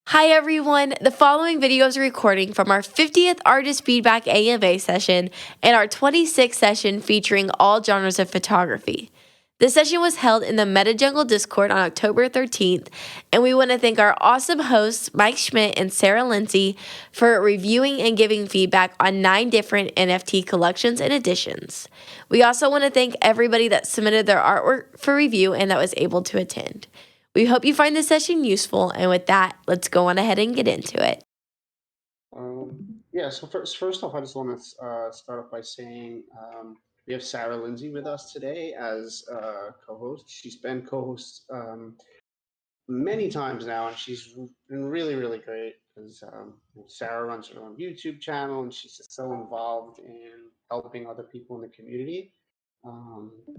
Hi everyone, the following video is a recording from our 50th Artist Feedback AMA session and our 26th session featuring all genres of photography. This session was held in the MetaJungle Discord on October 13th, and we want to thank our awesome hosts Mike Schmidt and Sarah Lindsay for reviewing and giving feedback on 9 different NFT collections and editions. We also want to thank everybody that submitted their artwork for review and that was able to attend. We hope you find this session useful, and with that, let's go on ahead and get into it. Yeah, so first off, I just want to start off by saying we have Sarah Lindsay with us today as co-host. She's been co-host many times now, and she's been really, really great because Sarah runs her own YouTube channel, and she's just so involved in helping other people in the community.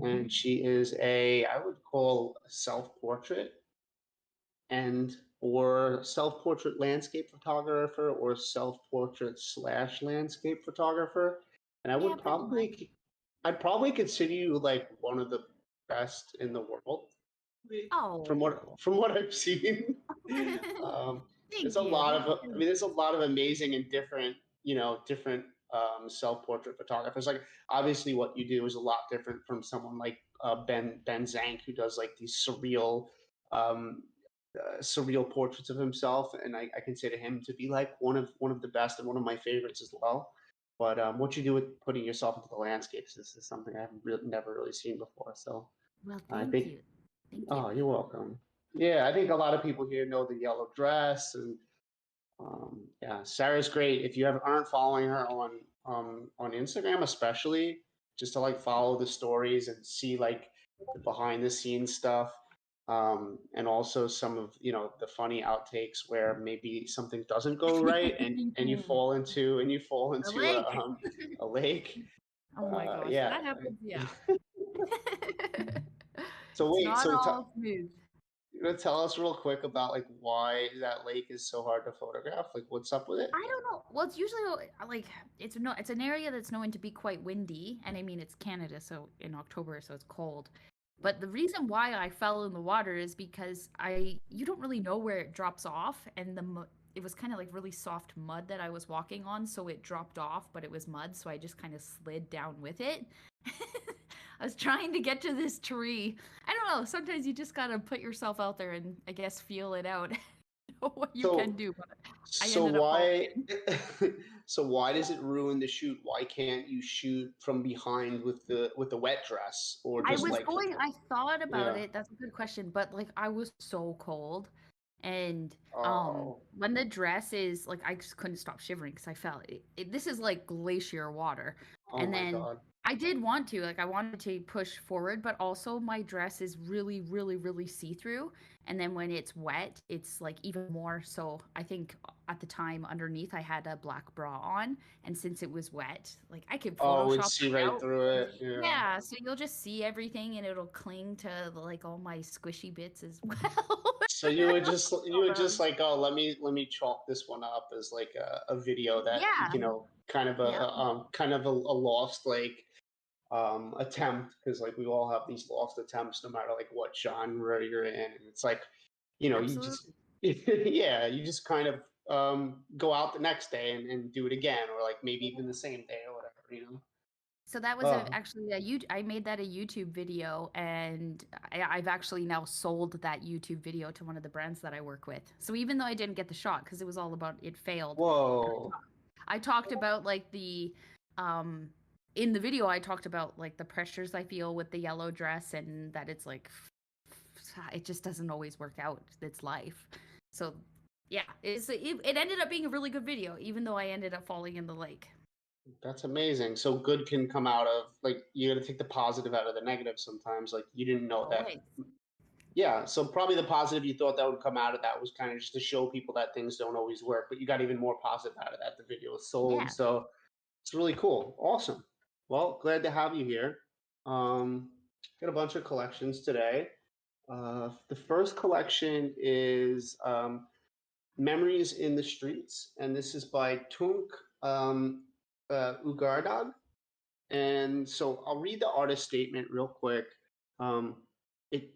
And she is I would call a self-portrait and or self-portrait landscape photographer or self-portrait slash landscape photographer. And Yeah, pretty much. I'd probably consider you like one of the best in the world Oh, from what I've seen. There's thank a you. lot That's of really there's a lot of amazing and different self-portrait photographers. Like obviously what you do is a lot different from someone like Ben Zank, who does like these um, surreal portraits of himself, and I consider him to be like one of the best and one of my favorites as well. But what you do with putting yourself into the landscapes is something I haven't never really seen before. So well, I thank think, you. Thank you. oh, you're welcome. Yeah, I think a lot of people here know the yellow dress, and yeah, Sarah's great. If you ever aren't following her on Instagram, especially just to like follow the stories and see like the behind the scenes stuff, and also some of the funny outtakes where maybe something doesn't go right and you fall The into lake. a lake. Oh my gosh, Yeah. that happens. Yeah. So It's wait, not all smooth. you gonna tell us real quick about like why that lake is so hard to photograph? Like what's up with it? I don't know. Well, it's usually like it's an area that's known to be quite windy, and I mean it's Canada, so in October, so it's cold. But the reason why I fell in the water is because I you don't really know where it drops off, and it was kind of like really soft mud that I was walking on, so it dropped off, but it was mud, so I just kind of slid down with it. I was trying to get to this tree. I don't know. Sometimes you just gotta put yourself out there and I guess feel it out. Know what you can So do, but I so ended up why falling. so why does it ruin the shoot? Why can't you shoot from behind with the wet dress or I just was like going, I thought about yeah. it. That's a good question, but like I was so cold. And Oh, when the dress is like I just couldn't stop shivering because I felt this is like glacier water. oh And my then God. I did want to, like I wanted to push forward, but also my dress is really, really, really see-through. And then when it's wet, it's like even more. So I think at the time underneath I had a black bra on. And since it was wet, like I could Oh, we'd Photoshop see that right out. through it. Yeah. Yeah, so you'll just see everything and it'll cling to like all my squishy bits as well. So you would just Photos. like, oh, let me chalk this one up as like a video that, Yeah. kind of Yep. a lost like attempt, because like we all have these lost attempts no matter like what genre you're in. And it's like, you just Absolutely. yeah, you just kind of go out the next day and do it again, or like maybe even the same day or whatever. So that was Oh, actually I made that a YouTube video, and I've actually now sold that YouTube video to one of the brands that I work with. So even though I didn't get the shot because it was all about it failed, and whoa. I talked about like um in the video I talked about like the pressures I feel with the yellow dress and that it's like it just doesn't always work out. It's life. So yeah, it ended up being a really good video, even though I ended up falling in the lake. That's amazing. So good can come out of like you got to take the positive out of the negative sometimes. Like you didn't know that. Always. Yeah. So probably the positive you thought that would come out of that was kind of just to show people that things don't always work, but you got even more positive out of that. The video was sold. Yeah. So it's really cool. Awesome. Well, glad to have you here. Um, got a bunch of collections today. The first collection is Memories in the Streets, and this is by Tunk um, Ugardag. And so I'll read the artist statement real quick. Um,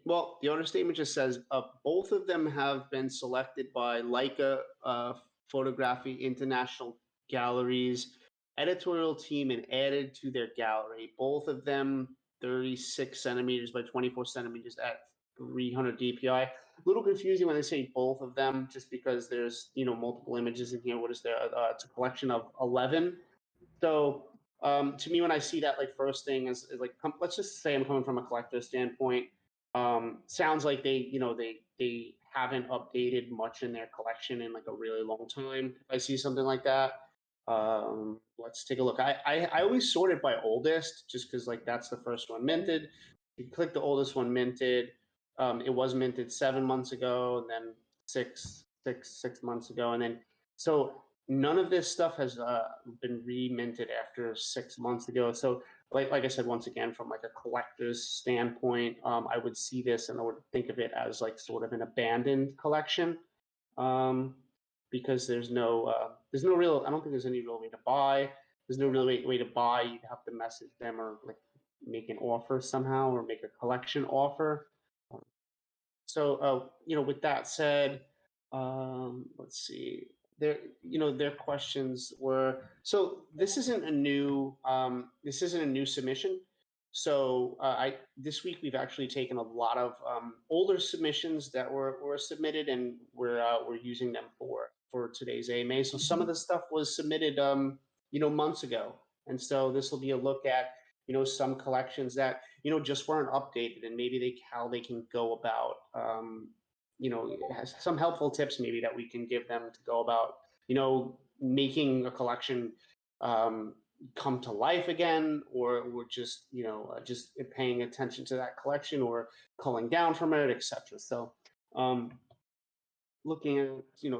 Well, the order statement just says both of them have been selected by Leica Photography International Galleries editorial team and added to their gallery. Both of them 36 centimeters by 24 centimeters at 300 DPI. A little confusing when they say both of them, just because there's multiple images in here. What is there? It's a collection of 11. So to me, when I see that, like first thing is like, let's just say I'm coming from a collector standpoint. Sounds like they haven't updated much in their collection in like a really long time. If I see something like that, let's take a look. I always sort it by oldest, just because like that's the first one minted. You click the oldest one minted. It was minted 7 months ago, and then six months ago, and then so none of this stuff has been reminted after 6 months ago. So like I said, once again, from like a collector's standpoint, I would see this and I would think of it as like sort of an abandoned collection, because there's no real, I don't think there's any real way to buy. There's no real way to buy. You'd have to message them or like make an offer somehow or make a collection offer. So, with that said, let's see. Their questions were, so this isn't a new submission. So this week we've actually taken a lot of older submissions that were submitted, and we're using them for today's AMA. So some of the stuff was submitted months ago, and so this will be a look at some collections that just weren't updated, and maybe how they can go about has some helpful tips maybe that we can give them to go about making a collection come to life again, or we're just just paying attention to that collection or culling down from it, etc. So looking at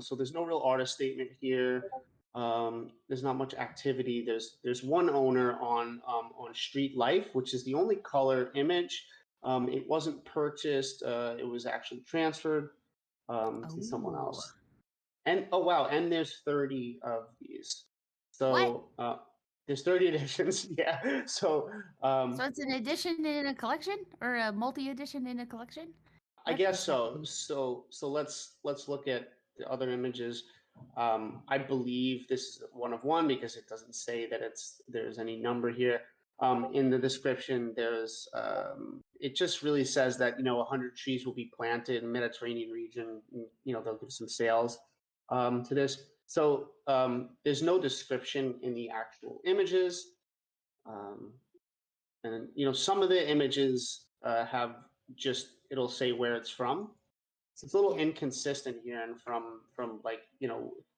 so there's no real artist statement here. There's not much activity. There's one owner on Street Life, which is the only color image. It wasn't purchased. It was actually transferred to someone else. And oh wow, and there's 30 of these. So there's 30 editions. Yeah. So it's an edition in a collection, or a multi-edition in a collection? I guess so. So let's look at the other images. I believe this is one of one because it doesn't say that there's any number here. In the description, there's it just really says that 100 trees will be planted in the Mediterranean region. They'll give some sales to this. So there's no description in the actual images, and some of the images have just, it'll say where it's from. So it's a little inconsistent here, and from like we'd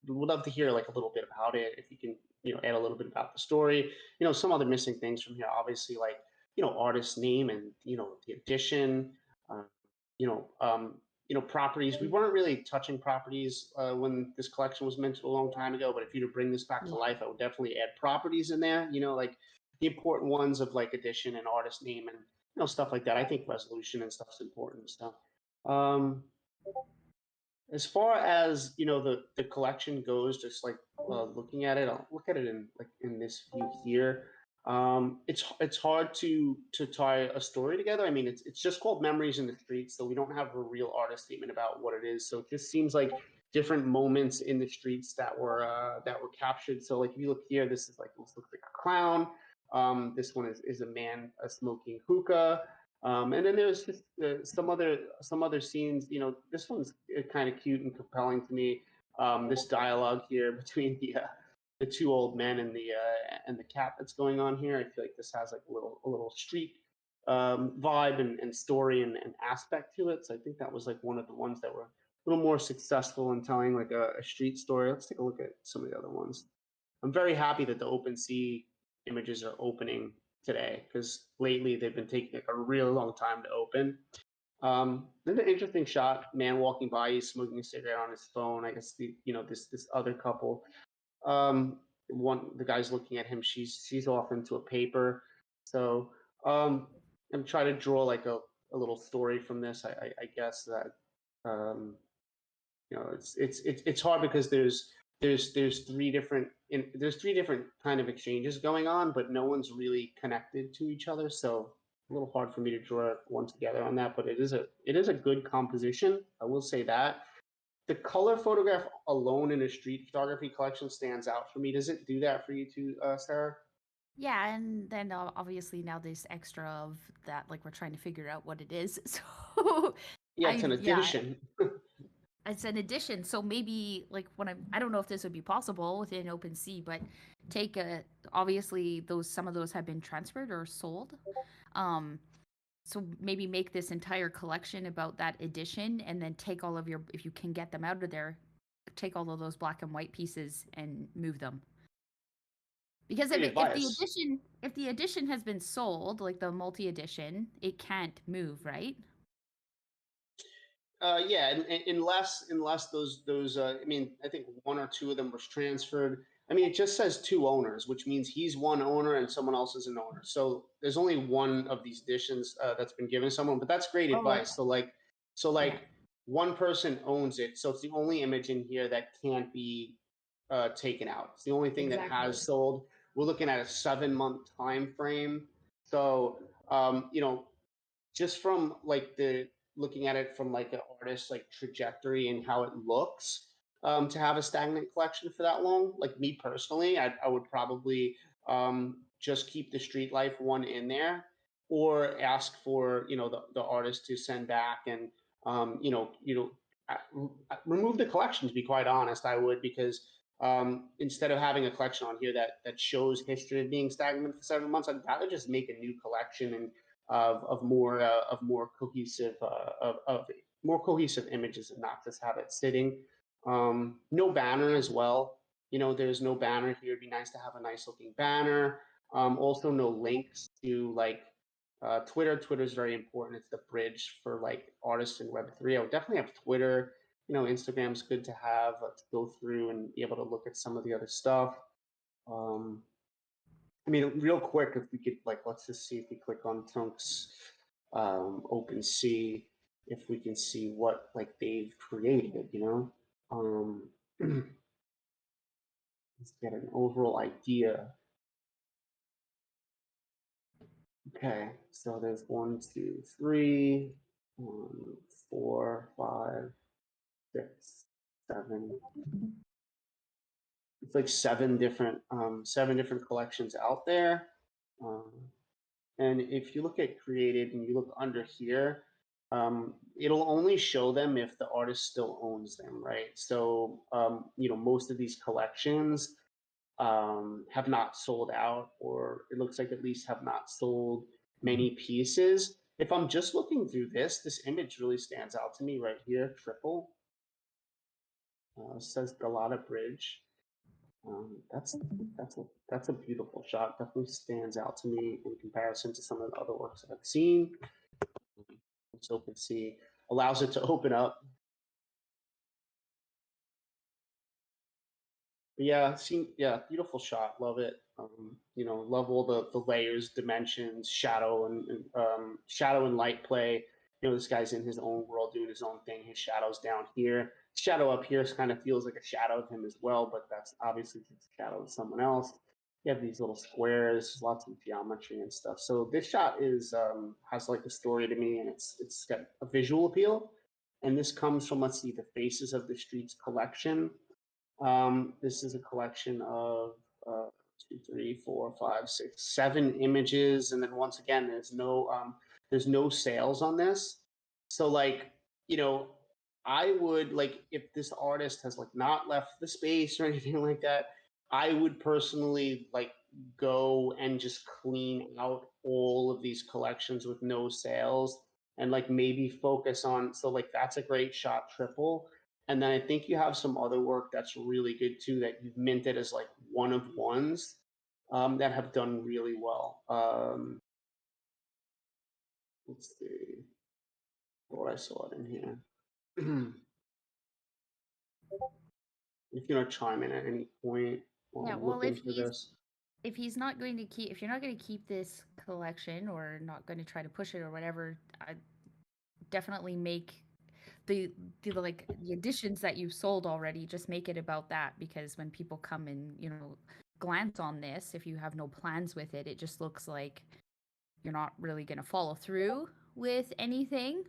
love to hear like a little bit about it. If you can add a little bit about the story. Some other missing things from here, obviously, like artist name and the edition. Properties. We weren't really touching properties when this collection was minted a long time ago, but if you to bring this back to life, I would definitely add properties in there. Like the important ones of like edition and artist name and stuff like that. I think resolution and stuff's important and stuff. As far as the collection goes, just like looking at it, I'll look at it in this view here. It's hard to tie a story together. I mean, it's just called Memories in the Streets, so we don't have a real artist statement about what it is. So it just seems like different moments in the streets that were captured. So like if you look here, this looks like a clown. This one is a man smoking hookah. And then there's just some other scenes. This one's kind of cute and compelling to me. This dialogue here between the two old men and the cat that's going on here. I feel like this has like a little street vibe and story and aspect to it. So I think that was like one of the ones that were a little more successful in telling like a street story. Let's take a look at some of the other ones. I'm very happy that the OpenSea images are opening today, because lately they've been taking like a really long time to open. Then an interesting shot, man walking by, he's smoking a cigarette on his phone. I guess this other couple, the guy's looking at him, she's off into a paper. So I'm trying to draw like a little story from this. I guess that it's hard because there's three different kind of exchanges going on, but no one's really connected to each other. So a little hard for me to draw one together on that, but it is a good composition. I will say that. The color photograph alone in a street photography collection stands out for me. Does it do that for you too, Sarah? Yeah, and then obviously now there's extra of that, like we're trying to figure out what it is. So Yeah, it's an yeah, addition. it's an addition. So maybe like when I don't know if this would be possible within OpenSea, but take obviously some of those have been transferred or sold. Um, so maybe make this entire collection about that edition, and then take all of your, if you can get them out of there, take all of those black and white pieces and move them. Because Great if the edition has been sold, like the multi edition, it can't move, right? Yeah, and unless those I mean, I think one or two of them was transferred. I mean, it just says two owners, which means he's one owner and someone else is an owner. So there's only one of these editions that's been given to someone, but that's great Oh, advice. So yeah. like one person owns it, so it's the only image in here that can't be taken out. It's the only thing that Exactly. has sold. We're looking at a 7-month time frame. So just from like the looking at it from like an artist's like trajectory and how it looks, to have a stagnant collection for that long, like me personally, I would probably just keep the street life one in there, or ask for the artist to send back and remove the collection. To be quite honest, I would, because instead of having a collection on here that shows history of being stagnant for 7 months, I'd rather just make a new collection and of more cohesive of more cohesive images and not just have it sitting. No banner as well. There's no banner here. It'd be nice to have a nice looking banner. Also, no links to like Twitter. Twitter is very important. It's the bridge for like artists in Web3. I would definitely have Twitter. Instagram's good to have to go through and be able to look at some of the other stuff. I mean, real quick, if we could, like, let's just see if we click on Tunk's OpenSea, if we can see what like they've created, let's get an overall idea. Okay, so there's 1, 2, 3, 4, 5, 6, 7. It's like seven different collections out there. And if you look at created and you look under here, it'll only show them if the artist still owns them, right? So, most of these collections have not sold out, or it looks like at least have not sold many pieces. If I'm just looking through this image really stands out to me right here, triple. Says Galata Bridge. That's a beautiful shot. Definitely stands out to me in comparison to some of the other works that I've seen. So OpenSea allows it to open up. But yeah, beautiful shot. Love it. Love all the layers, dimensions, shadow and light play. This guy's in his own world doing his own thing. His shadow's down here. Shadow up here kind of feels like a shadow of him as well, but that's obviously just a shadow of someone else. You have these little squares, lots of geometry and stuff. So this shot has like a story to me, and it's got a visual appeal. And this comes from, let's see, the Faces of the Streets collection. This is a collection of 2, 3, 4, 5, 6, 7 images, and then once again, there's no sales on this. So I would, like, if this artist has like not left the space or anything like that, I would personally like go and just clean out all of these collections with no sales, and like maybe focus on. So like that's a great shot, triple. And then I think you have some other work that's really good too that you've minted as like one of ones that have done really well. Let's see what I saw it in here. If you want to chime in at any point while Yeah, I'm well, looking for this. if he's not going to keep, if you're not going to keep this collection or not going to try to push it or whatever, I definitely make the additions that you've sold already, just make it about that, because when people come and glance on this, if you have no plans with it, it just looks like you're not really going to follow through with anything,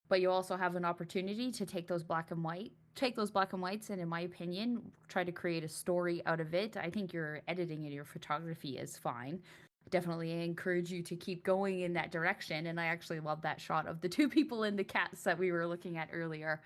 but you also have an opportunity to take those black and whites, and in my opinion, try to create a story out of it. I think your editing and your photography is fine. Definitely encourage you to keep going in that direction. And I actually love that shot of the two people in the cats that we were looking at earlier.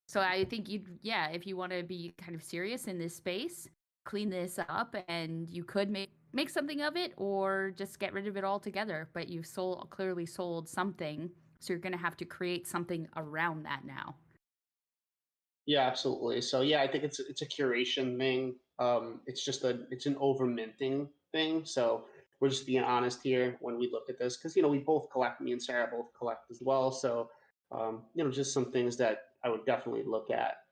So I think if you want to be kind of serious in this space, clean this up, and you could make something of it, or just get rid of it altogether. But you've clearly sold something, so you're going to have to create something around that now. Yeah, absolutely. So yeah, I think it's a curation thing. It's an over minting thing. So we're just being honest here when we look at this, because we both collect. Me and Sarah both collect as well. So just some things that I would definitely look at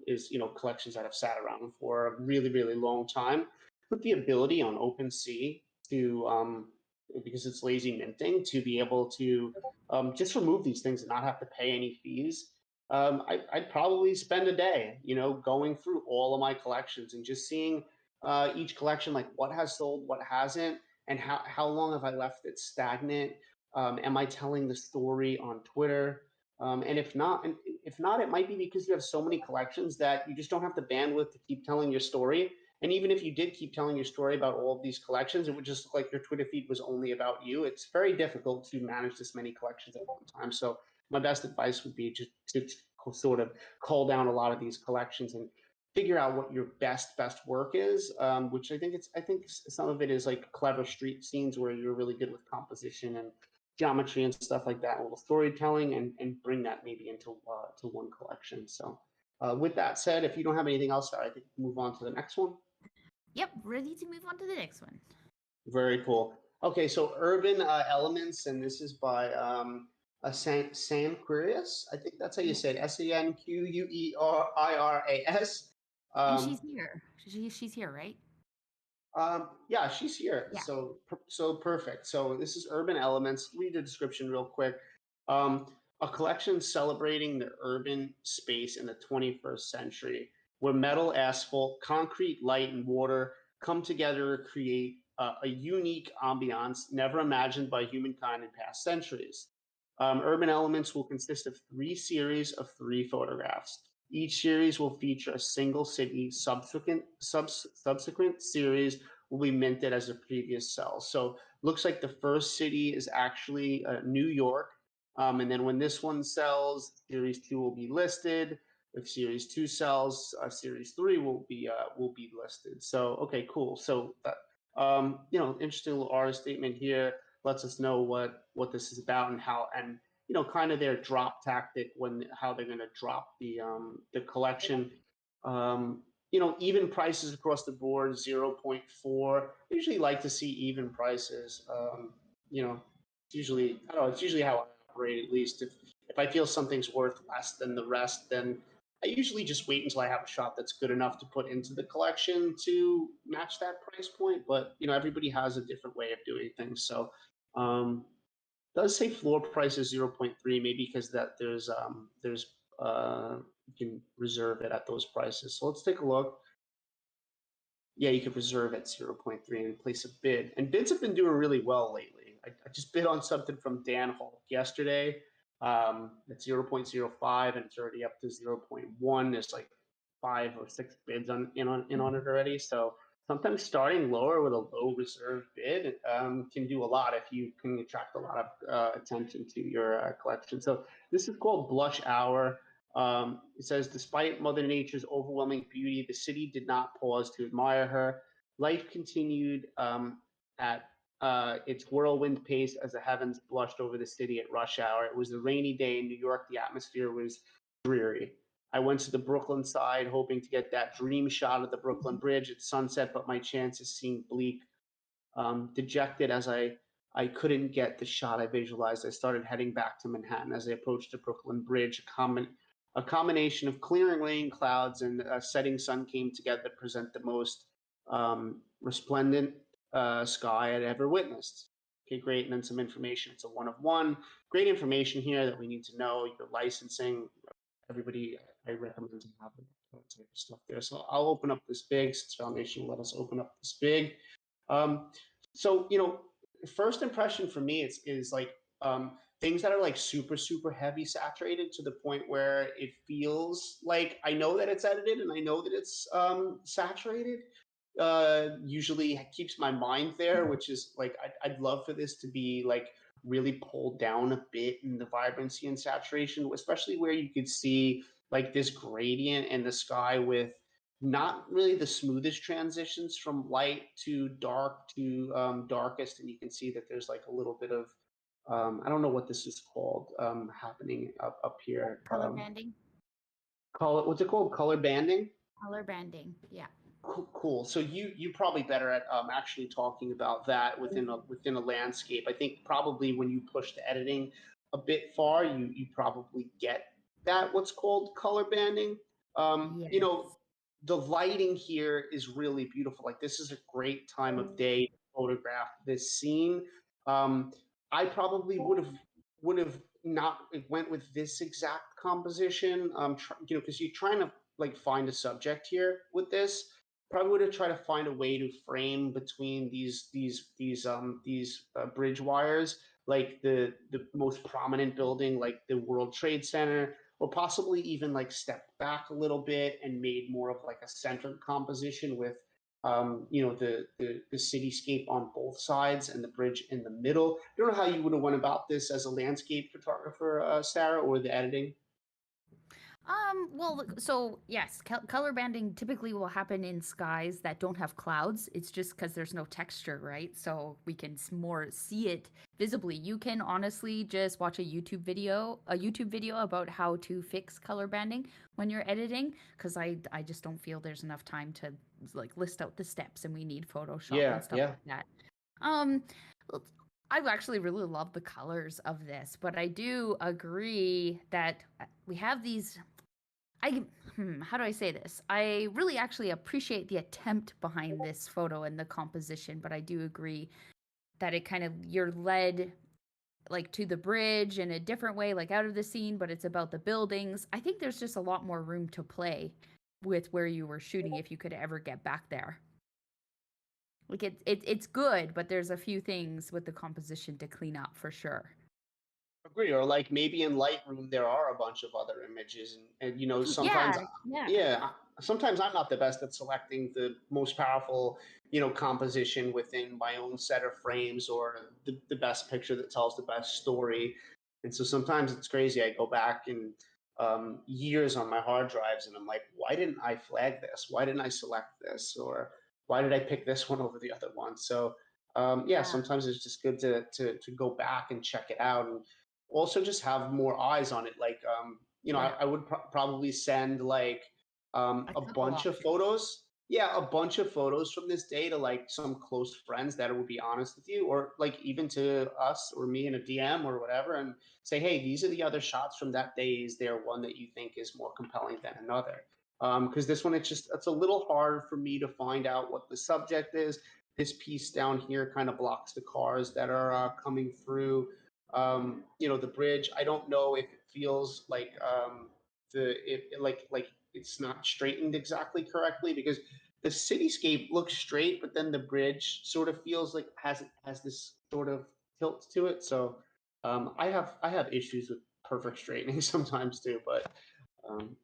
is collections that have sat around for a really really long time, with the ability on OpenSea to because it's lazy minting, to be able to just remove these things and not have to pay any fees. I'd probably spend a day, going through all of my collections and just seeing each collection, like what has sold, what hasn't, and how long have I left it stagnant? Am I telling the story on Twitter? And if not, it might be because you have so many collections that you just don't have the bandwidth to keep telling your story. And even if you did keep telling your story about all of these collections, it would just look like your Twitter feed was only about you. It's very difficult to manage this many collections at one time. So my best advice would be just to sort of cull down a lot of these collections and figure out what your best work is. Which I think some of it is like clever street scenes where you're really good with composition and geometry and stuff like that, a little storytelling, and bring that maybe into to one collection. So with that said, if you don't have anything else, I think we'll move on to the next one. Yep, ready to move on to the next one. Very cool. Okay, so Urban Elements, and this is by Sanquirius. I think that's how you say it. Sanqueiras. And she's here. She's here, right? Yeah, she's here. Yeah. So perfect. So this is Urban Elements. Read the description real quick. A collection celebrating the urban space in the 21st century, where metal, asphalt, concrete, light, and water come together to create a unique ambiance never imagined by humankind in past centuries. Urban Elements will consist of 3 series of 3 photographs. Each series will feature a single city. Subsequent series will be minted as a previous cell. So looks like the first city is actually New York. And then when this one sells, series 2 will be listed. If series 2 sells, series 3 will be listed. So okay, cool. So interesting little artist statement here. Lets us know what this is about and how, and kind of their drop tactic, how they're going to drop the collection. Even prices across the board, 0.4. Usually like to see even prices. It's usually, I don't know, it's usually how I operate. At least if I feel something's worth less than the rest, then I usually just wait until I have a shot that's good enough to put into the collection to match that price point. But everybody has a different way of doing things. So does say floor price is 0.3, maybe because that there's you can reserve it at those prices. So let's take a look. Yeah, you can reserve at 0.3 and place a bid. And bids have been doing really well lately. I just bid on something from Dan Hall yesterday. It's 0.05 and it's already up to 0.1. There's like 5 or 6 bids in on it already. So sometimes starting lower with a low reserve bid can do a lot if you can attract a lot of attention to your collection. So this is called Blush Hour. It says, despite Mother Nature's overwhelming beauty, the city did not pause to admire her. Life continued at its whirlwind pace as the heavens blushed over the city at rush hour. It was a rainy day in New York. The atmosphere was dreary. I went to the Brooklyn side, hoping to get that dream shot of the Brooklyn Bridge at sunset, but my chances seemed bleak. Dejected as I couldn't get the shot I visualized, I started heading back to Manhattan. As I approached the Brooklyn Bridge, a combination of clearing rain clouds and a setting sun came together to present the most resplendent sky I'd ever witnessed. Okay, great. And then some information. It's a 1 of 1. Great information here that we need to know. Your licensing, everybody, I recommend to have that type of stuff there. So I'll open up this big, since Foundation let us open up this big. So first impression for me is like things that are like super heavy saturated to the point where it feels like I know that it's edited and I know that it's saturated. Usually keeps my mind there, which is like I'd love for this to be like really pulled down a bit in the vibrancy and saturation, especially where you could see like this gradient in the sky with not really the smoothest transitions from light to dark to darkest, and you can see that there's like a little bit of I don't know what this is called happening up here. Color banding. What's it called? Color banding. Color banding. Yeah. Cool. So you probably better at actually talking about that within a landscape. I think probably when you push the editing a bit far, you probably get that what's called color banding. Yes. You know, the lighting here is really beautiful. Like this is a great time of day to photograph this scene. I probably would have not went with this exact composition. You know, because you're trying to like find a subject here with this. Probably would have tried to find a way to frame between these bridge wires, like the most prominent building, like the World Trade Center, or possibly even like stepped back a little bit and made more of like a centered composition with you know, the cityscape on both sides and the bridge in the middle. I don't know how you would have went about this as a landscape photographer, Sarah, or the editing. Well, so yes, color banding typically will happen in skies that don't have clouds. It's just because there's no texture, right? So we can more see it visibly. You can honestly just watch a YouTube video about how to fix color banding when you're editing, because I just don't feel there's enough time to like list out the steps, and we need Photoshop and stuff like that. I actually really love the colors of this, but I do agree that we have these. How do I say this? I really actually appreciate the attempt behind this photo and the composition, but I do agree that it kind of, you're led like to the bridge in a different way, like out of the scene, but it's about the buildings. I think there's just a lot more room to play with where you were shooting if you could ever get back there. Like it's good, but there's a few things with the composition to clean up for sure. Agree. Or like maybe in Lightroom there are a bunch of other images, and you know, sometimes sometimes I'm not the best at selecting the most powerful, you know, composition within my own set of frames, or the best picture that tells the best story. And so sometimes it's crazy. I go back and years on my hard drives and I'm like, why didn't I flag this? Why didn't I select this? Or why did I pick this one over the other one? So sometimes it's just good to go back and check it out, and also just have more eyes on it. Like, you know, I would probably send like a bunch of photos. Yeah, a bunch of photos from this day to like some close friends that would be honest with you, or like even to us or me in a DM or whatever, and say, hey, these are the other shots from that day. Is there one that you think is more compelling than another? Because this one, it's a little hard for me to find out what the subject is. This piece down here kind of blocks the cars that are coming through. You know, the bridge. I don't know if it feels like like it's not straightened exactly correctly, because the cityscape looks straight, but then the bridge sort of feels like has this sort of tilt to it. So I have issues with perfect straightening sometimes too, but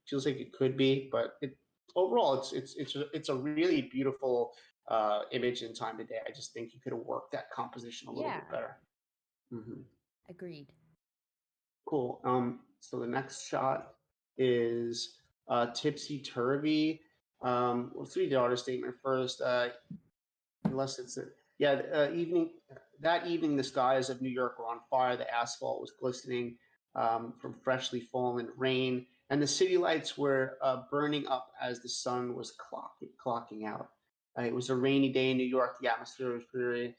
feels like it could be. But overall, it's a really beautiful image in time of day. I just think you could have worked that composition a little bit better. Mm-hmm. Agreed. Cool. So the next shot is Tipsy Turvy. Let's read the artist statement first. Unless it's evening. That evening, the skies of New York were on fire. The asphalt was glistening from freshly fallen rain, and the city lights were burning up as the sun was clocking out. It was a rainy day in New York. The atmosphere was dreary.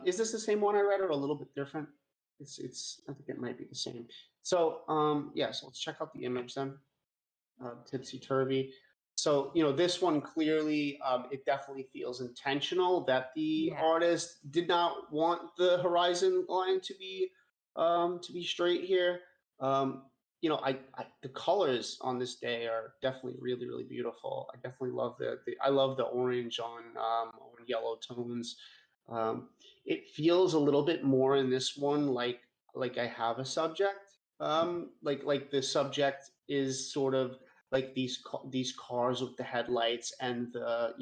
Is this the same one I read, or a little bit different? It's I think it might be the same. So so let's check out the image then. Tipsy Turvy. So you know, this one clearly it definitely feels intentional that the artist did not want the horizon line to be straight here. You know, the colors on this day are definitely really beautiful. I definitely love I love the orange on yellow tones. Um, it feels a little bit more in this one like I have a subject. Like the subject is sort of like these cars with the headlights and the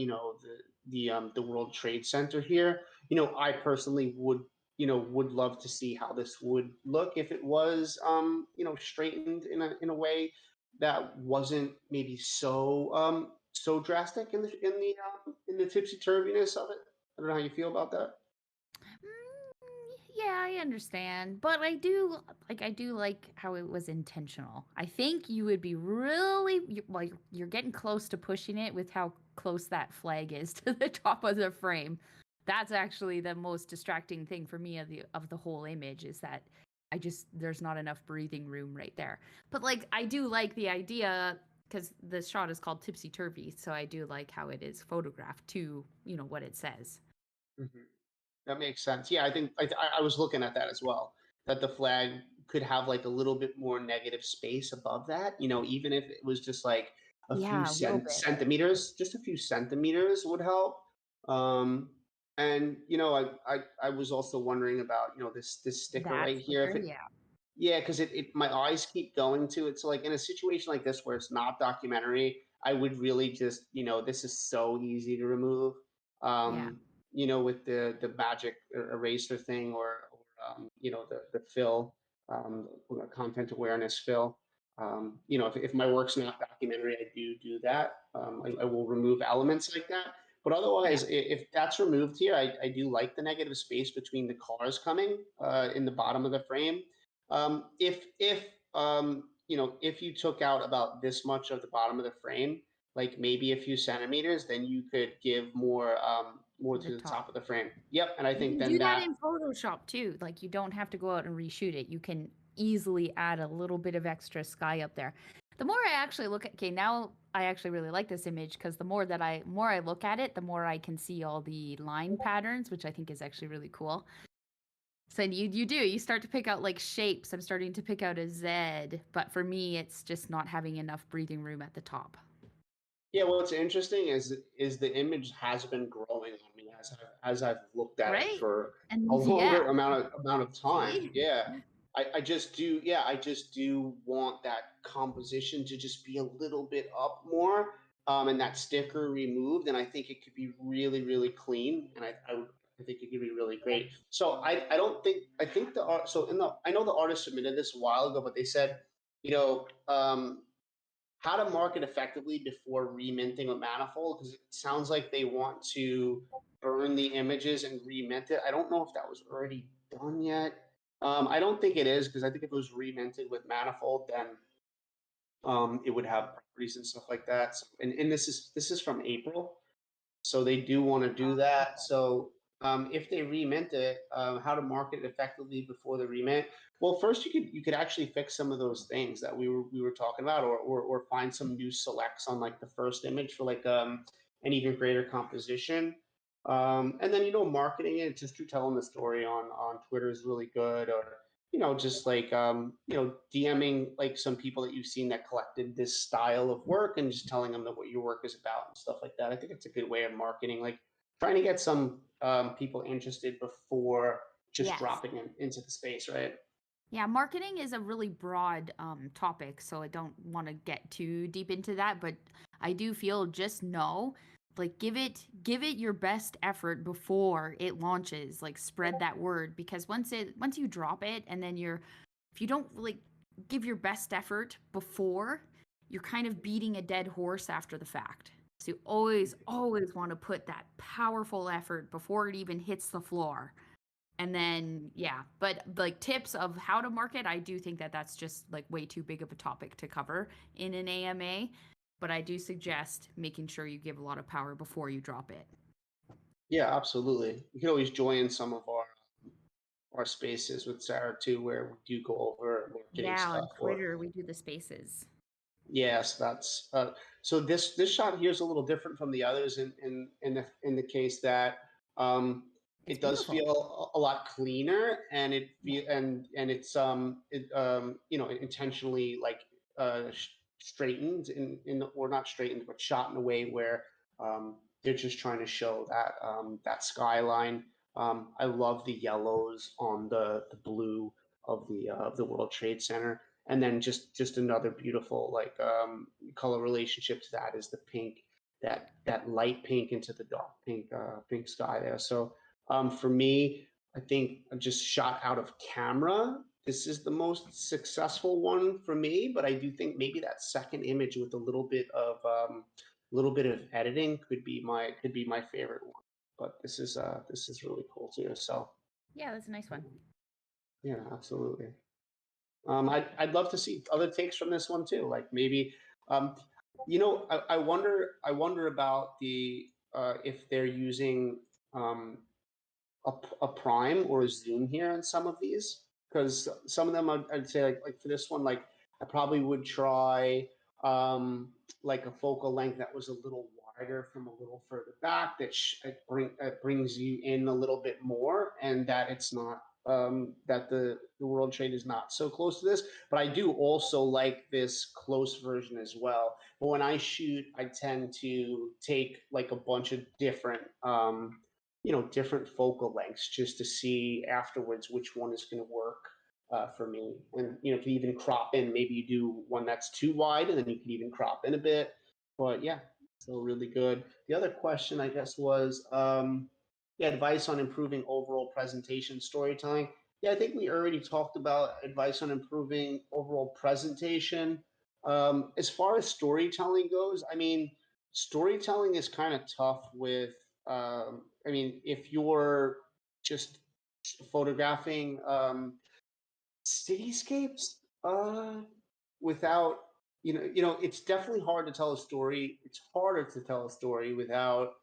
World Trade Center here. I personally would love to see how this would look if it was straightened in a way that wasn't maybe so drastic in the tipsy turviness of it. I don't know how you feel about that. Yeah, I understand, but I do like how it was intentional. I think you would be well, you're getting close to pushing it with how close that flag is to the top of the frame. That's actually the most distracting thing for me of the whole image is that there's not enough breathing room right there. But like I do like the idea because the shot is called tipsy turvy, so I do like how it is photographed to, what it says. Mm-hmm. That makes sense. Yeah, I think I was looking at that as well. That the flag could have like a little bit more negative space above that. Even if it was just like a few Yeah, a little bit. centimeters, just a few centimeters would help. Um, and I was also wondering about this sticker That right here. sticker, If it, yeah. yeah, because it my eyes keep going to it. So like in a situation like this where it's not documentary, I would really just this is so easy to remove. Yeah. With the magic eraser thing or the fill, content awareness fill. If my work's not documentary, I do that. I will remove elements like that. But Yeah. otherwise, if that's removed here, I do like the negative space between the cars coming in the bottom of the frame. If you took out about this much of the bottom of the frame, like maybe a few centimeters, then you could give more To the to the top top. of the frame. Yep, and I You think can then do that that in Photoshop too. Like you don't have to go out and reshoot it. You can easily add a little bit of extra sky up there. The more I actually look at, okay, now I actually really like this image because the more I look at it, the more I can see all the line patterns, which I think is actually really cool. So you start to pick out like shapes. I'm starting to pick out a Z, but for me, it's just not having enough breathing room at the top. Yeah, what's interesting is the image has been growing on me as I've looked at it Right? for a And longer yeah, amount of time. see? Yeah. I just do want that composition to just be a little bit up more, and that sticker removed, and I think it could be really, really clean, and I think it could be really great. So I don't think I think the art so in the I know the artist submitted this a while ago, but they said, you know, how to market effectively before reminting a manifold, because it sounds like they want to burn the images and remint it. I don't know if that was already done yet. I don't think it is, because I think if it was reminted with manifold, then it would have properties and stuff like that. So, and this is from April. So they do want to do that. So if they remint it, how to market it effectively before the remint? Well, first you could actually fix some of those things that we were talking about, or find some new selects on like the first image for like an even greater composition. And then marketing it just through telling the story on Twitter is really good, or just like DMing like some people that you've seen that collected this style of work and just telling them that what your work is about and stuff like that. I think it's a good way of marketing, like trying to get some people interested before just Yes. dropping into the space, right? Yeah, marketing is a really broad topic, so I don't want to get too deep into that, but I do feel just know, like give it your best effort before it launches, like spread that word because once you drop it and then if you don't like give your best effort before, you're kind of beating a dead horse after the fact. So you always want to put that powerful effort before it even hits the floor. And then, yeah, but like tips of how to market, I do think that that's just like way too big of a topic to cover in an AMA. But I do suggest making sure you give a lot of power before you drop it. Yeah, absolutely. You can always join some of our spaces with Sarah too, where we do go over marketing Yeah, on stuff. Or Twitter, we do the spaces. yes, that's so this shot here is a little different from the others in the case that It's it does beautiful. feel a lot cleaner, and it's intentionally like straightened in or not straightened but shot in a way where they're just trying to show that that skyline. I love the yellows on the blue of the World Trade Center, and then just another beautiful like color relationship to that is the pink, that light pink into the dark pink pink sky there. So for me, I think just shot out of camera, this is the most successful one for me. But I do think maybe that second image with a little bit of editing could be my favorite one. But this is really cool too. So Yeah, that's a nice one. yeah, absolutely. I'd love to see other takes from this one too. Like maybe, I wonder about the if they're using a prime or a zoom here in some of these, because some of them I'd say like for this one, like I probably would try like a focal length that was a little wider from a little further back, that it brings you in a little bit more, and that it's not that the world trade is not so close to this. But I do also like this close version as well. But when I shoot, I tend to take like a bunch of different different focal lengths just to see afterwards which one is going to work for me. And you can even crop in. Maybe you do one that's too wide, and then you can even crop in a bit. But yeah, so really good. The other question, I guess, was advice on improving overall presentation storytelling. Yeah, I think we already talked about advice on improving overall presentation. As far as storytelling goes, I mean, storytelling is kind of tough with I mean, if you're just photographing cityscapes without, it's definitely hard to tell a story. It's harder to tell a story without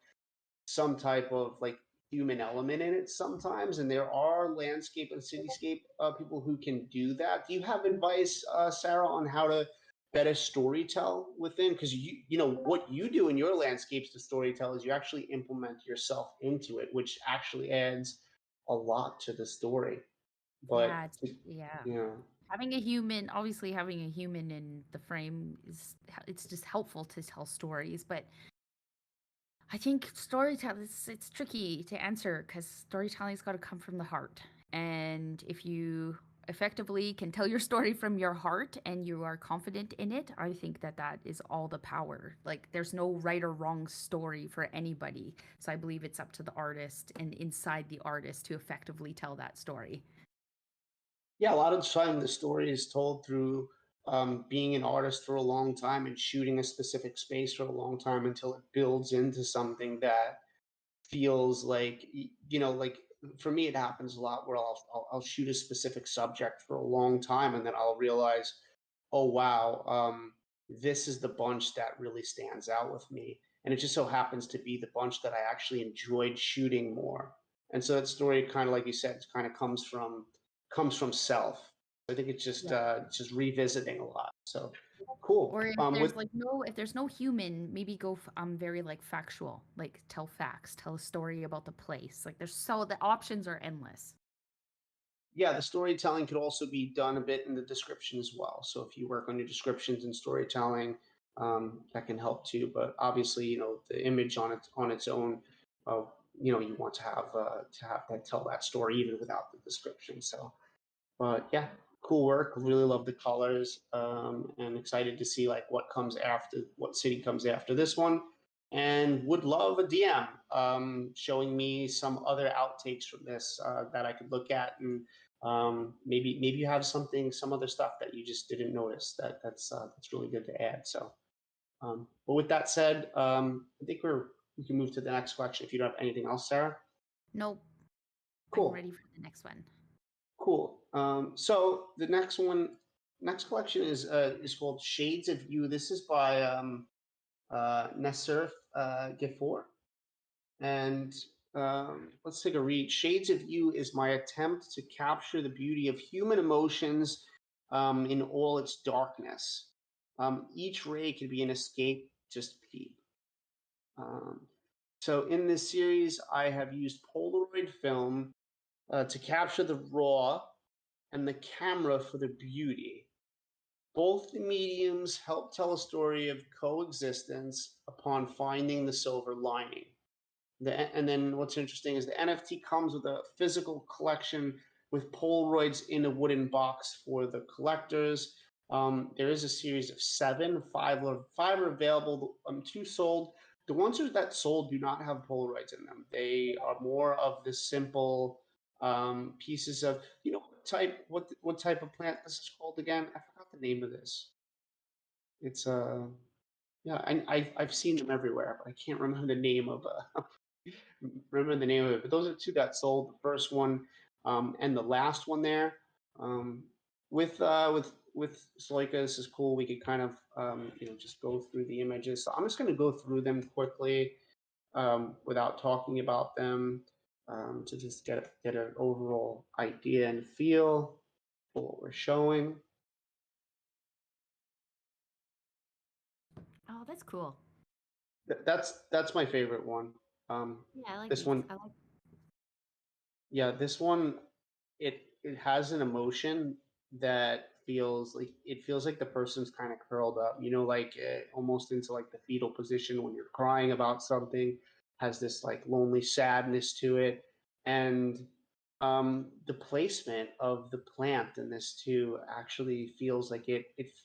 some type of like human element in it sometimes. And there are landscape and cityscape people who can do that. Do you have advice, Sarah, on how to better storytell within? Because what you do in your landscapes to storytell is you actually implement yourself into it, which actually adds a lot to the story. Yeah, But yeah. yeah, Obviously having a human in the frame it's just helpful to tell stories, but I think storytelling, it's tricky to answer because storytelling's got to come from the heart. And if you effectively can tell your story from your heart and you are confident in it, I think that is all the power. Like there's no right or wrong story for anybody. So I believe it's up to the artist and inside the artist to effectively tell that story. yeah, a lot of the time the story is told through being an artist for a long time and shooting a specific space for a long time until it builds into something that feels like, like for me it happens a lot where I'll shoot a specific subject for a long time, and then I'll realize, oh wow, this is the bunch that really stands out with me, and it just so happens to be the bunch that I actually enjoyed shooting more. And so that story, kind of like you said, kind of comes from self. I think it's just revisiting a lot. So cool. Or if With there's no human, maybe go very like factual, like tell facts, tell a story about the place. Like the options are endless. Yeah, the storytelling could also be done a bit in the description as well. So if you work on your descriptions and storytelling, that can help too. But obviously, the image on its own, uh, you want to have that tell that story even without the description. So, but yeah, cool work. Really love the colors, and excited to see like what city comes after this one. And would love a DM showing me some other outtakes from this that I could look at, and maybe you have some other stuff that you just didn't notice that's really good to add. So, but with that said, I think we can move to the next question if you don't have anything else, Sarah. Nope. I'm Cool. ready for the next one. Cool. So the next collection is called Shades of You. This is by Nasser Giffor. And let's take a read. Shades of You is my attempt to capture the beauty of human emotions in all its darkness. Each ray could be an escape, just peep. Um, so in this series, I have used Polaroid film to capture the raw and the camera for the beauty. Both the mediums help tell a story of coexistence upon finding the silver lining. And then what's interesting is the NFT comes with a physical collection with Polaroids in a wooden box for the collectors. There is a series of seven. Five are available. Two sold. The ones that sold do not have Polaroids in them. They are more of the simple pieces of, what type of plant this is called again? I forgot the name of this. It's yeah, I've seen them everywhere, but I can't remember the name of remember the name of it. But those are two that sold. The first one and the last one there. With Sloika, this is cool. We could kind of just go through the images. So I'm just going to go through them quickly without talking about them to just get an overall idea and feel for what we're showing. Oh, that's cool. That's my favorite one. Yeah, I like this these. one. I like. Yeah, this one, it has an emotion that feels like the person's kind of curled up, like almost into like the fetal position when you're crying about something, has this like lonely sadness to it, and the placement of the plant in this too actually feels like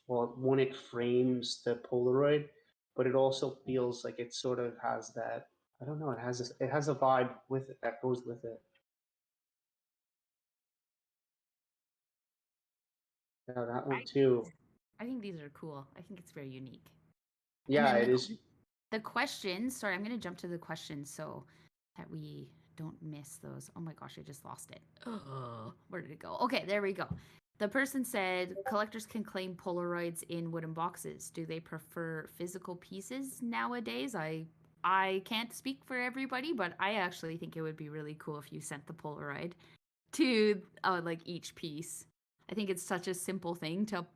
well, when it frames the Polaroid, but it also feels like it sort of has that, I don't know, it has a vibe with it that goes with it. Yeah, that one too. I think these are cool. I think it's very unique. And Yeah, then it is. the questions. Sorry, I'm going to jump to the questions so that we don't miss those. Oh my gosh, I just lost it. Ugh, where did it go? Okay, there we go. The person said collectors can claim Polaroids in wooden boxes. Do they prefer physical pieces nowadays? I can't speak for everybody, but I actually think it would be really cool if you sent the Polaroid to like each piece. I think it's such a simple thing to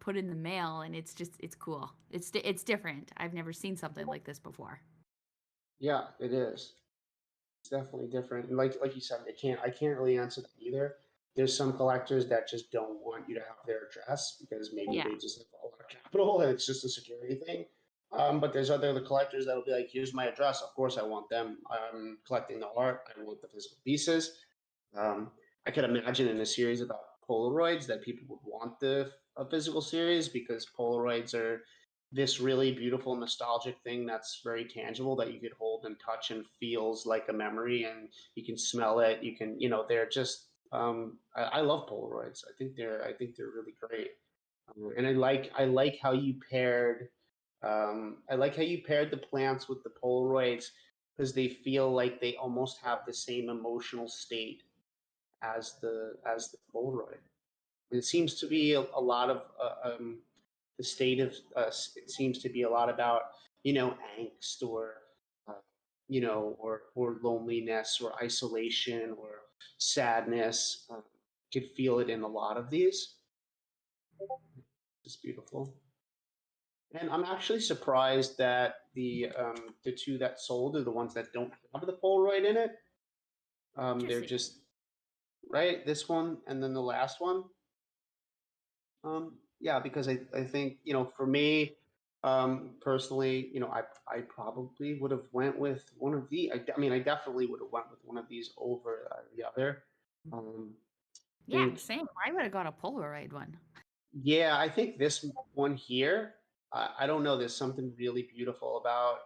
put in the mail, and it's cool. It's different. I've never seen something like this before. Yeah, it is. It's definitely different. And like you said, I can't really answer that either. There's some collectors that just don't want you to have their address because maybe Yeah. they just have a lot of capital and it's just a security thing. But there's other collectors that'll be like, here's my address. Of course I want them. I'm collecting the art. I want the physical pieces. I could imagine in a series about Polaroids that people would want a physical series because Polaroids are this really beautiful nostalgic thing that's very tangible that you could hold and touch and feels like a memory, and you can smell it. You can, they're just. I love Polaroids. I think they're really great, and I like how you paired. I like how you paired the plants with the Polaroids because they feel like they almost have the same emotional state as the Polaroid. It seems to be a lot of the state of it seems to be a lot about angst or or loneliness or isolation or sadness. You could feel it in a lot of these. It's beautiful. And I'm actually surprised that the two that sold are the ones that don't have the Polaroid in it. They're Interesting. just right, this one and then the last one. Yeah, because I think, for me, personally, I probably would have went with one of I mean, I definitely would have went with one of these over the other. I Yeah, think, same. I would have got a Polaroid one. yeah, I think this one here, I don't know, there's something really beautiful about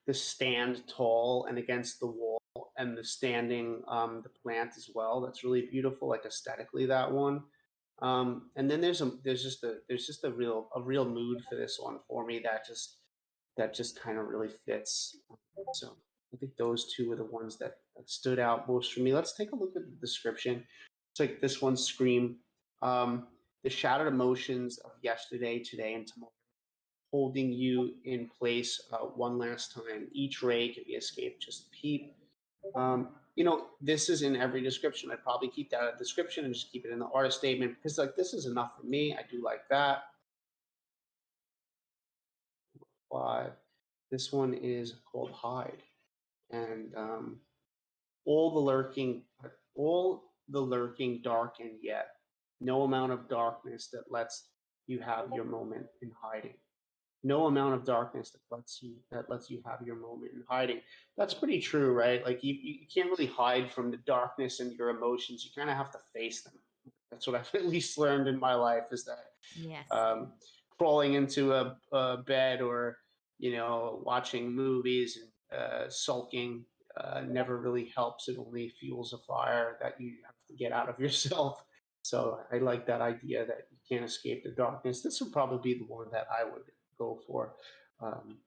the stand tall and against the wall and the standing, the plant as well. That's really beautiful, like aesthetically, that one. And then there's just a real mood for this one for me that just kind of really fits. So I think those two are the ones that stood out most for me. Let's take a look at the description. It's like this one scream, the shattered emotions of yesterday, today, and tomorrow, holding you in place one last time. Each ray can be escaped, just a peep. This is in every description. I'd probably keep that a description and just keep it in the artist statement because like this is enough for me. I do like that. But this one is called Hide, and all the lurking dark and yet no amount of darkness that lets you have your moment in hiding. no amount of darkness that lets you have your moment in hiding. That's pretty true, right? Like you can't really hide from the darkness and your emotions. You kind of have to face them. That's what I've at least learned in my life, is that Yes. crawling into a bed, or watching movies and sulking never really helps. It only fuels a fire that you have to get out of yourself. So I like that idea that you can't escape the darkness. This would probably be the one that I would go for, um,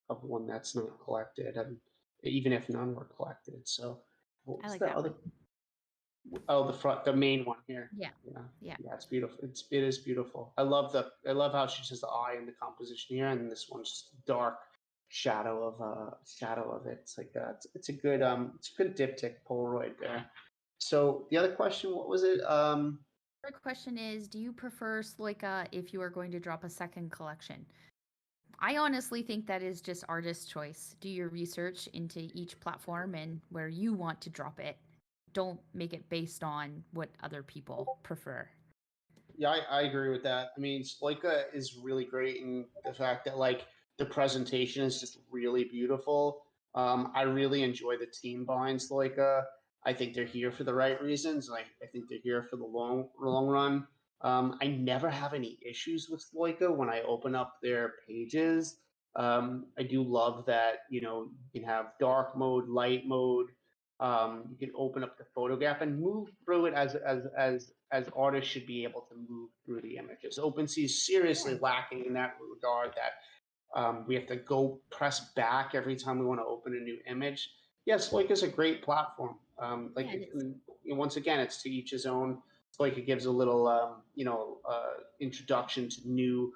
of one that's not collected, and even if none were collected. So I what's like the that other? one. Oh, the main one here. Yeah. Yeah, Yeah. yeah, it's beautiful. It is beautiful. I love how she says the eye in the composition here, and this one's just dark shadow of it. It's like it's a good diptych Polaroid there. So the other question, what was it? Third question is, do you prefer Sloika if you are going to drop a second collection? I honestly think that is just artist choice. Do your research into each platform and where you want to drop it. Don't make it based on what other people prefer. Yeah, I agree with that. I mean, Sloika is really great in the fact that like the presentation is just really beautiful. I really enjoy the team behind Sloika. I think they're here for the right reasons. I think they're here for the long run. I never have any issues with Sloika when I open up their pages. I do love that, you can have dark mode, light mode. You can open up the photograph and move through it as artists should be able to move through the images. OpenSea is seriously lacking in that regard. That we have to go press back every time we want to open a new image. Yes, Sloika is a great platform. Once again, it's to each his own. Sloika gives a little, introduction to new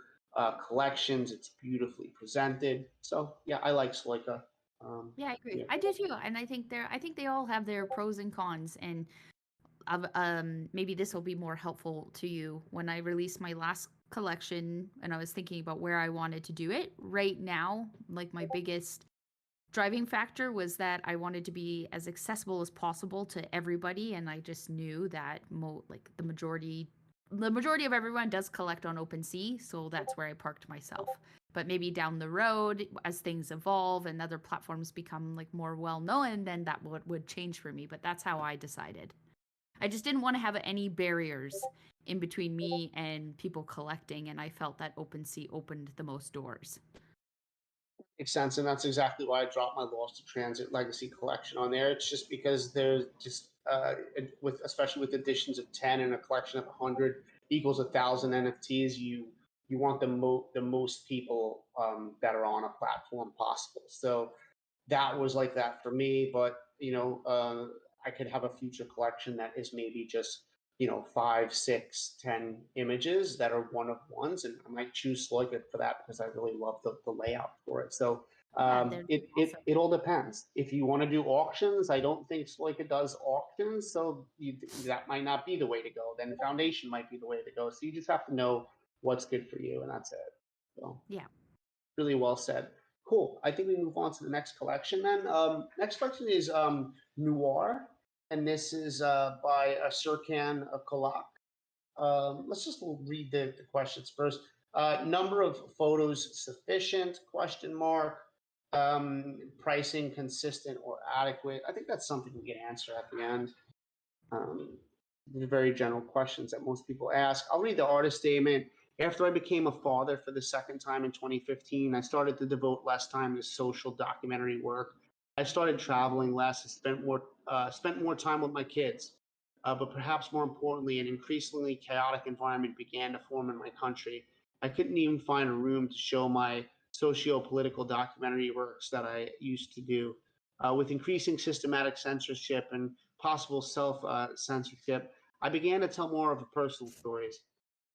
collections. It's beautifully presented. So yeah, I like Sloika. Yeah, I agree. Yeah. I do too, and I think they all have their pros and cons, and maybe this will be more helpful to you. When I released my last collection and I was thinking about where I wanted to do it, right now, like my biggest driving factor was that I wanted to be as accessible as possible to everybody, and I just knew that the majority of everyone does collect on OpenSea, so that's where I parked myself. But maybe down the road, as things evolve and other platforms become like more well known, then that would change for me. But that's how I decided. I just didn't want to have any barriers in between me and people collecting, and I felt that OpenSea opened the most doors. Makes sense, and that's exactly why I dropped my Lost to Transit Legacy collection on there. It's just because there's just especially with editions of 10 and a collection of 100 equals 1,000 NFTs. You want the most people that are on a platform possible. So that was like that for me. But I could have a future collection that is maybe just 5, 6, 10 images that are one of ones, and I might choose Sloika for that because I really love the layout for it. So it all depends. If you want to do auctions, I don't think Sloika does auctions, so that might not be the way to go. Then Foundation might be the way to go. So you just have to know what's good for you, and that's it. So yeah, really well said. Cool. I think we move on to the next collection then. Next collection is Noir, and this is by Serkan Kolak. Let's just read the questions first. Number of photos sufficient? Question mark. Pricing consistent or adequate? I think that's something we can answer at the end. The very general questions that most people ask. I'll read the artist statement. After I became a father for the second time in 2015, I started to devote less time to social documentary work. I started traveling less and spent more time with my kids. But perhaps more importantly, an increasingly chaotic environment began to form in my country. I couldn't even find a room to show my socio-political documentary works that I used to do. With increasing systematic censorship and possible self-censorship, I began to tell more of the personal stories.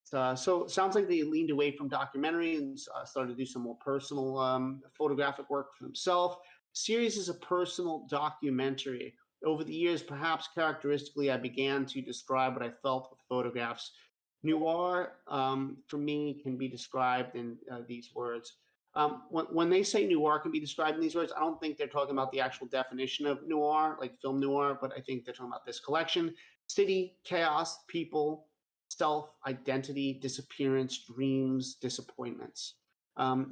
So it sounds like they leaned away from documentary and started to do some more personal photographic work for themselves. Series is a personal documentary. Over the years, perhaps characteristically, I began to describe what I felt with photographs. Noir, for me, can be described in these words. When they say noir can be described in these words, I don't think they're talking about the actual definition of noir, like film noir, but I think they're talking about this collection. City, chaos, people, self, identity, disappearance, dreams, disappointments.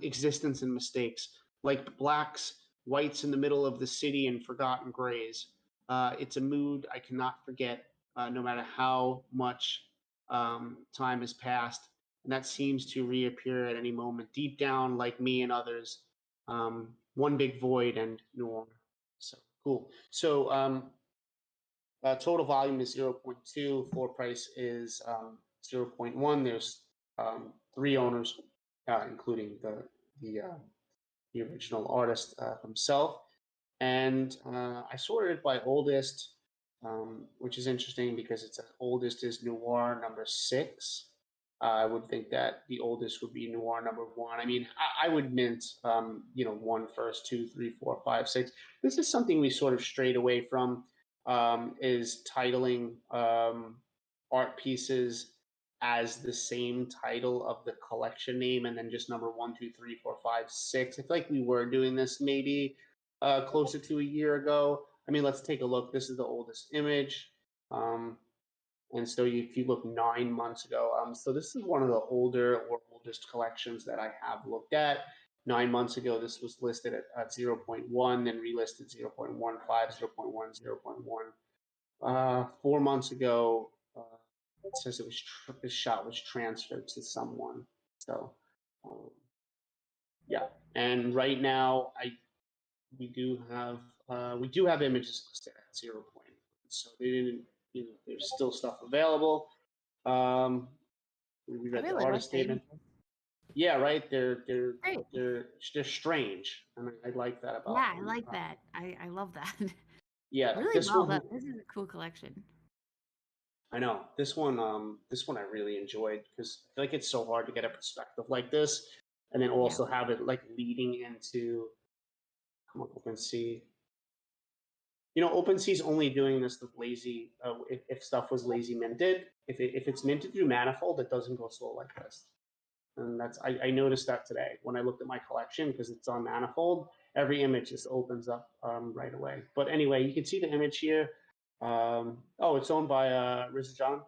existence and mistakes, like blacks, whites in the middle of the city and forgotten grays. It's a mood I cannot forget, no matter how much time has passed. And that seems to reappear at any moment, deep down, like me and others. One big void and noir. So cool. So total volume is 0.2. Floor price is 0.1. There's 3 owners, including the original artist himself. And I sorted it by oldest, which is interesting because it's oldest is noir number 6. I would think that the oldest would be noir number 1. I mean, I would mint, 1 first, 2, 3, 4, 5, 6. This is something we sort of strayed away from, is titling art pieces as the same title of the collection name and then just number 1, 2, 3, 4, 5, 6. I feel like we were doing this maybe closer to a year ago. I mean, let's take a look. This is the oldest image. And so if you look 9 months ago, so this is one of the older or oldest collections that I have looked at. 9 months ago, this was listed at 0.1, then relisted 0.15, 0.1, 0.1. 4 months ago, it says it was this shot was transferred to someone. So, yeah. And right now, we do have images listed at 0. So they didn't, there's still stuff available. We read the artist statement. Yeah, right. They're strange, and I like that about. Yeah, I like that. I love that. Yeah, really this well. one. This is a cool collection. I know this one. This one I really enjoyed because I feel like it's so hard to get a perspective like this, and then also have it like leading into. Come on, OpenSea. OpenSea's only doing this with lazy. If stuff was lazy minted, if it's minted through Manifold, it doesn't go slow like this. And I noticed that today when I looked at my collection because it's on Manifold. Every image just opens up right away. But anyway, you can see the image here. It's owned by Rizjan,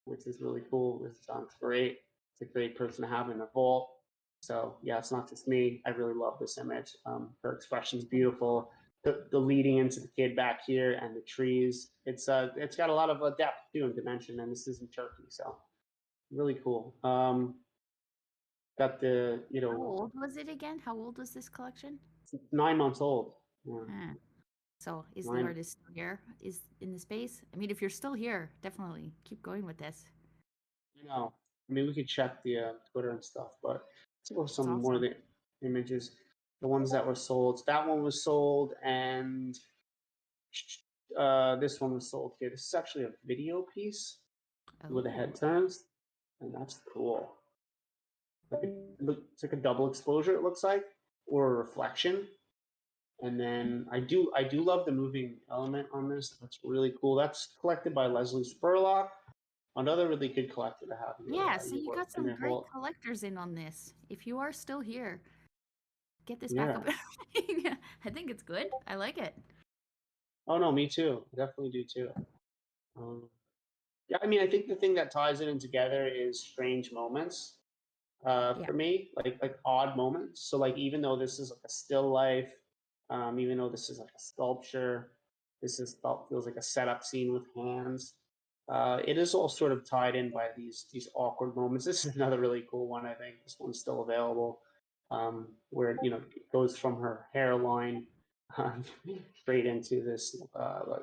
which is really cool. Rizjan's great. It's a great person to have in a vault. So yeah, it's not just me. I really love this image. Her expression's beautiful. The leading into the kid back here and the trees. It's got a lot of depth too and dimension, and this is in Turkey, so really cool. Got the How old was it again? How old was this collection? 9 months old. Yeah. So is the artist still here? Is in the space? I mean, if you're still here, definitely keep going with this. I mean, we could check the Twitter and stuff, but let's go some more of the images. The ones that were sold. That one was sold, and this one was sold here. This is actually a video piece with the head turns, and that's cool. It's like a double exposure. It looks like, or a reflection. And then I do love the moving element on this. That's really cool. That's collected by Leslie Spurlock. Another really good collector to have. Yeah, so you got some great collectors in on this. If you are still here, get this back up. I think it's good. I like it. Oh no, me too. I definitely do too. Yeah, I mean, I think the thing that ties it in together is strange moments. For me, like odd moments. So like even though this is like a still life, even though this is like a sculpture, feels like a setup scene with hands. It is all sort of tied in by these awkward moments. This is another really cool one. I think this one's still available, where it goes from her hairline straight into this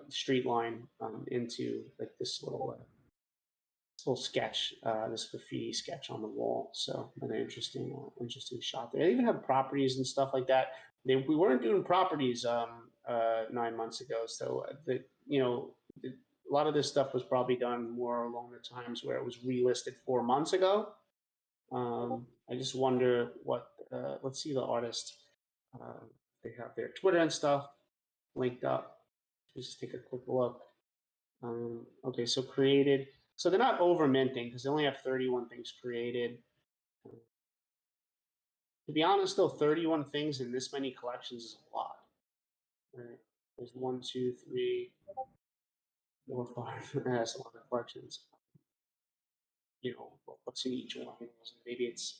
street line into like this little sketch, this graffiti sketch on the wall. So an interesting shot there. They even have properties and stuff like that. We weren't doing properties 9 months ago, so a lot of this stuff was probably done more along the times where it was relisted 4 months ago. I just wonder what. Let's see the artist. They have their Twitter and stuff linked up. Just take a quick look. Okay, so created. So they're not over minting because they only have 31 things created. To be honest, though, 31 things in this many collections is a lot. Right? There's 1, 2, 3, 4, 5. That's a lot of collections. What's in each one? Maybe it's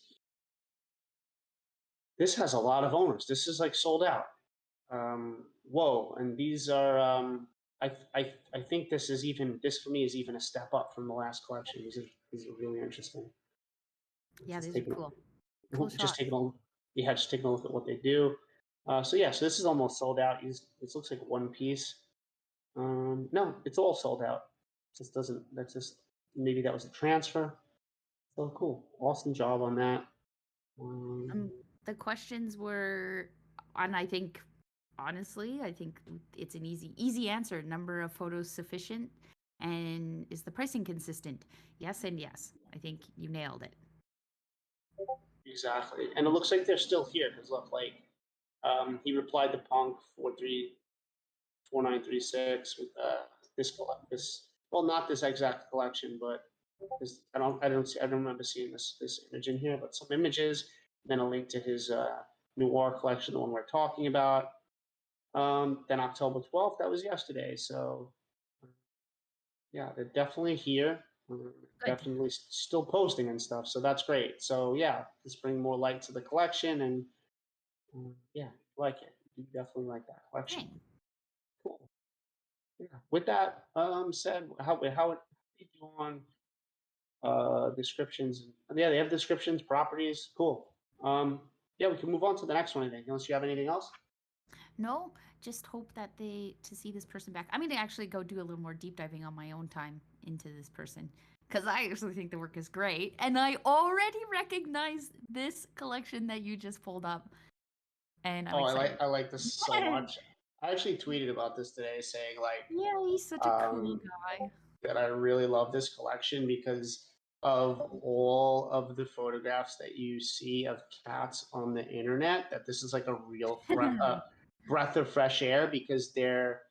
This has a lot of owners. This is like sold out. Whoa! And these are. I think this for me is even a step up from the last collection. These are really interesting. Yeah, Just these are taking cool. Cool shots. just taking a look at what they do. So yeah, so this is almost sold out. This looks like one piece. No, it's all sold out. Just doesn't. That's just maybe that was a transfer. So cool, awesome job on that. The questions were, and I think, honestly, I think it's an easy answer. Number of photos sufficient, and is the pricing consistent? Yes and yes. I think you nailed it. Exactly, and it looks like they're still here because look, like he replied to Punk 434936 with this. Well, not this exact collection, but this, I don't remember seeing this image in here, but some images, then a link to his Noir collection, the one we're talking about. Then October 12th, that was yesterday. So yeah, they're definitely here. Definitely still posting and stuff. So that's great. So yeah, just bring more light to the collection and yeah, like it. You definitely like that collection. Dang. Cool. Yeah. With that said, how do you do on descriptions? Yeah, they have descriptions, properties. Cool. Yeah, we can move on to the next one, I think, unless you have anything else. No, just hope that to see this person back. I'm going to actually go do a little more deep diving on my own time into this person because I actually think the work is great, and I already recognize this collection that you just pulled up. And I'm excited. I like this so much. I actually tweeted about this today, saying like, yeah, he's such a cool guy. That I really love this collection because of all of the photographs that you see of cats on the internet. That this is like a real breath of fresh air because they're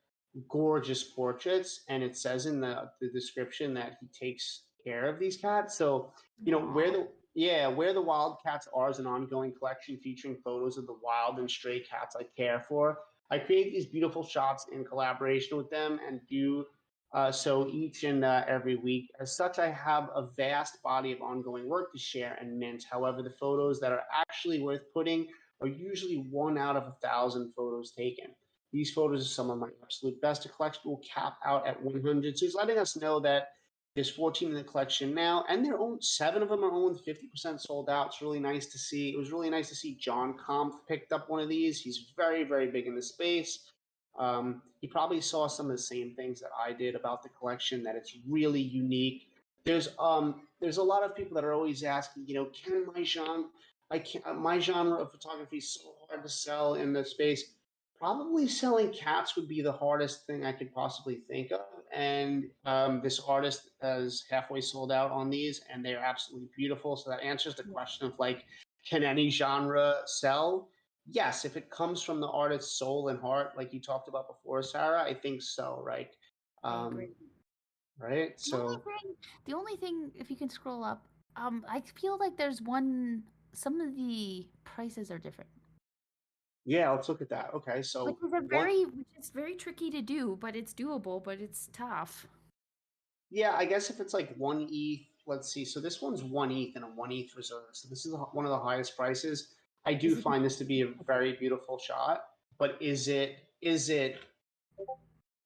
gorgeous portraits, and it says in the description that he takes care of these cats. So you know where the wild cats are is an ongoing collection featuring photos of the wild and stray cats I care for. I create these beautiful shots in collaboration with them and do so each and every week. As such, I have a vast body of ongoing work to share and mint. However, the photos that are actually worth putting are usually 1 out of 1,000 photos taken. These photos are some of my absolute best. The collection will cap out at 100. So he's letting us know that there's 14 in the collection now, and they're owned. 7 of them are owned, 50% sold out. It's really nice to see. It was really nice to see John Kampf picked up one of these. He's very, very big in the space. He probably saw some of the same things that I did about the collection, that it's really unique. There's a lot of people that are always asking, you know, can my genre of photography is so hard to sell in the space. Probably selling cats would be the hardest thing I could possibly think of. And this artist is halfway sold out on these, and they're absolutely beautiful. So that answers the question of like, can any genre sell? Yes, if it comes from the artist's soul and heart, like you talked about before, Sarah, I think so, right? I agree. Right. The only thing, if you can scroll up, I feel like there's some of the prices are different. Yeah, let's look at that. Okay, so which is very tricky to do, but it's doable, but it's tough. Yeah, I guess if it's like 1 ETH, let's see. So this one's 1 ETH and a 1 ETH reserve. So this is one of the highest prices. I do find this to be a very beautiful shot, but is it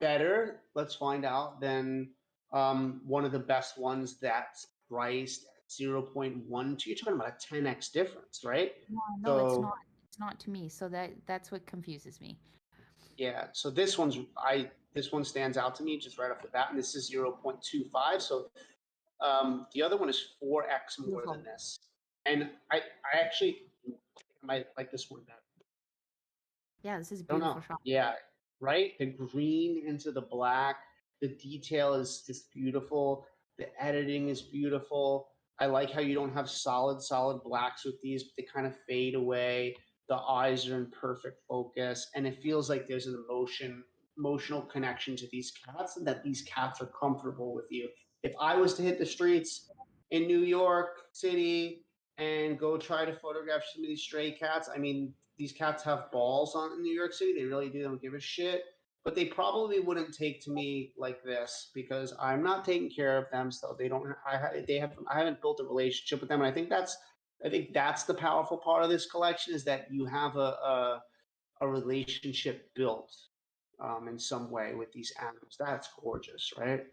better? Let's find out than one of the best ones that's priced at 0.12. You're talking about a 10x difference, right? No, it's not. It's not to me. So that's what confuses me. Yeah. So this one stands out to me just right off the bat, and this is 0.25. So the other one is 4x more than this, and I actually might like this one better. Yeah, this is a beautiful shot. Yeah, right. The green into the black, the detail is just beautiful. The editing is beautiful. I like how you don't have solid blacks with these, but they kind of fade away. The eyes are in perfect focus, and it feels like there's an emotional connection to these cats, and that these cats are comfortable with you. If I was to hit the streets in New York City and go try to photograph some of these stray cats, I mean, these cats have balls in New York City. They really do. Don't give a shit. But they probably wouldn't take to me like this because I'm not taking care of them. So they don't. I haven't built a relationship with them, and I think that's I think that's the powerful part of this collection, is that you have a relationship built in some way with these animals. That's gorgeous, right?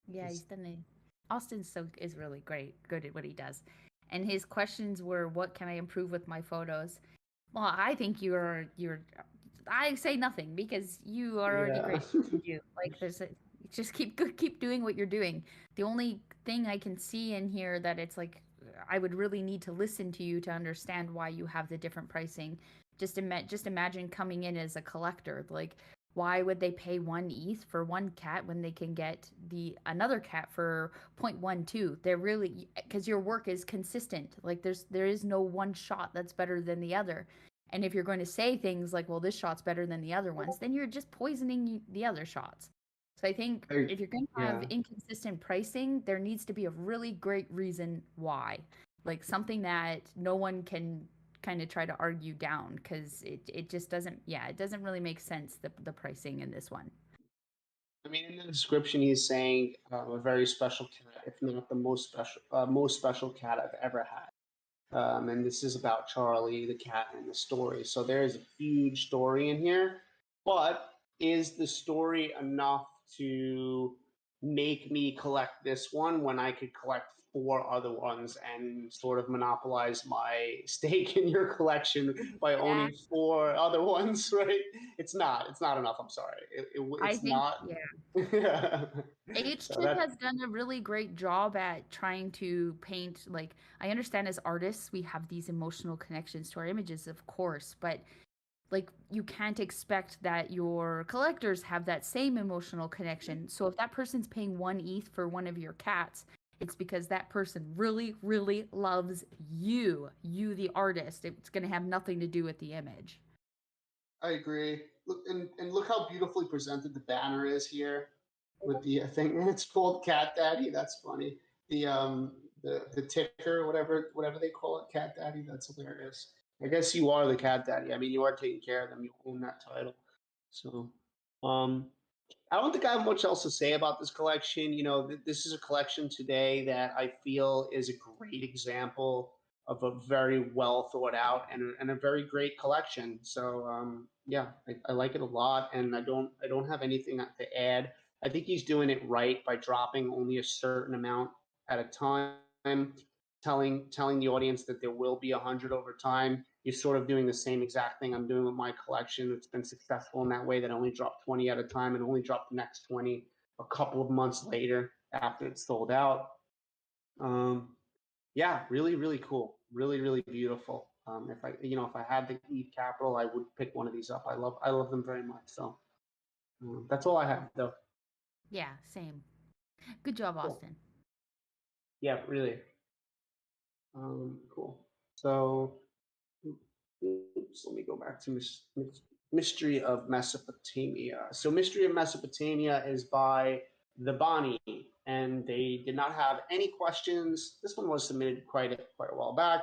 Yeah, It's, he's done a is really good at what he does. And his questions were, "What can I improve with my photos?" Well, I think you're. I say nothing because you are already yeah. great. You do like there's a, just keep doing what you're doing. The only thing I can see in here that it's like I would really need to listen to you to understand why you have the different pricing. Just imagine coming in as a collector. Like, why would they pay 1 ETH for one cat when they can get the another cat for 0.12? They're really, because your work is consistent. Like, there is no one shot that's better than the other. And if you're going to say things like, well, this shot's better than the other ones, then you're just poisoning the other shots. So I think I, if you're going to have yeah. inconsistent pricing, there needs to be a really great reason why. Like something that no one can kind of try to argue down, because it just doesn't, yeah, it doesn't really make sense, the pricing in this one. I mean, in the description, he's saying a very special cat, if not the most special cat I've ever had. And this is about Charlie the cat in the story. So there is a huge story in here, but is the story enough to make me collect this one when I could collect four other ones and sort of monopolize my stake in your collection by owning Exactly. four other ones, right? It's not. It's not enough. I'm sorry. I It's think, not. yeah. Yeah. H So Chip that has done a really great job at trying to paint. Like, I understand as artists, we have these emotional connections to our images, of course, but like, you can't expect that your collectors have that same emotional connection. So if that person's paying 1 ETH for one of your cats, it's because that person really, really loves you, the artist. It's going to have nothing to do with the image. I agree. Look, and look how beautifully presented the banner is here with the thing. It's called Cat Daddy. That's funny. The ticker, whatever they call it, Cat Daddy. That's hilarious. I guess you are the Cat Daddy. I mean, you are taking care of them. You own that title. So, um, I don't think I have much else to say about this collection. You know, this is a collection today that I feel is a great example of a very well thought out and a very great collection. So yeah, I like it a lot, and I don't have anything to add. I think he's doing it right by dropping only a certain amount at a time, telling the audience that there will be 100 over time. He's sort of doing the same exact thing I'm doing with my collection. It's been successful in that way, that I only drop 20 at a time and only drop the next 20 a couple of months later after it's sold out. Um, yeah, really, really cool. Really, really beautiful. If I had the ETH capital, I would pick one of these up. I love them very much. So that's all I have, though. Yeah, same. Good job, Cool. Austin. Yeah, really. Cool. So oops, let me go back to Mystery of Mesopotamia. So Mystery of Mesopotamia is by the Bonnie, and they did not have any questions. This one was submitted quite a while back.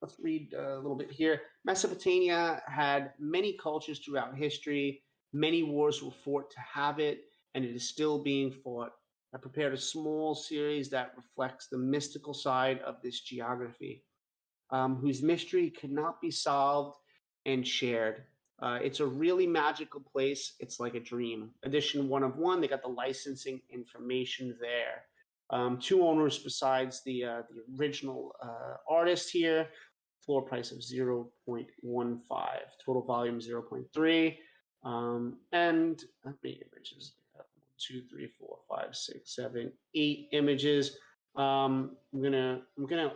Let's read a little bit here. Mesopotamia had many cultures throughout history. Many wars were fought to have it, and it is still being fought. I prepared a small series that reflects the mystical side of this geography, whose mystery could not be solved and shared. It's a really magical place. It's like a dream. Edition one of one. They got the licensing information there. Two owners besides the original artist here. Floor price of 0.15. Total volume 0.3. And how many images? 1, 2, 3, 4, 5, 6, 7, 8 images. I'm gonna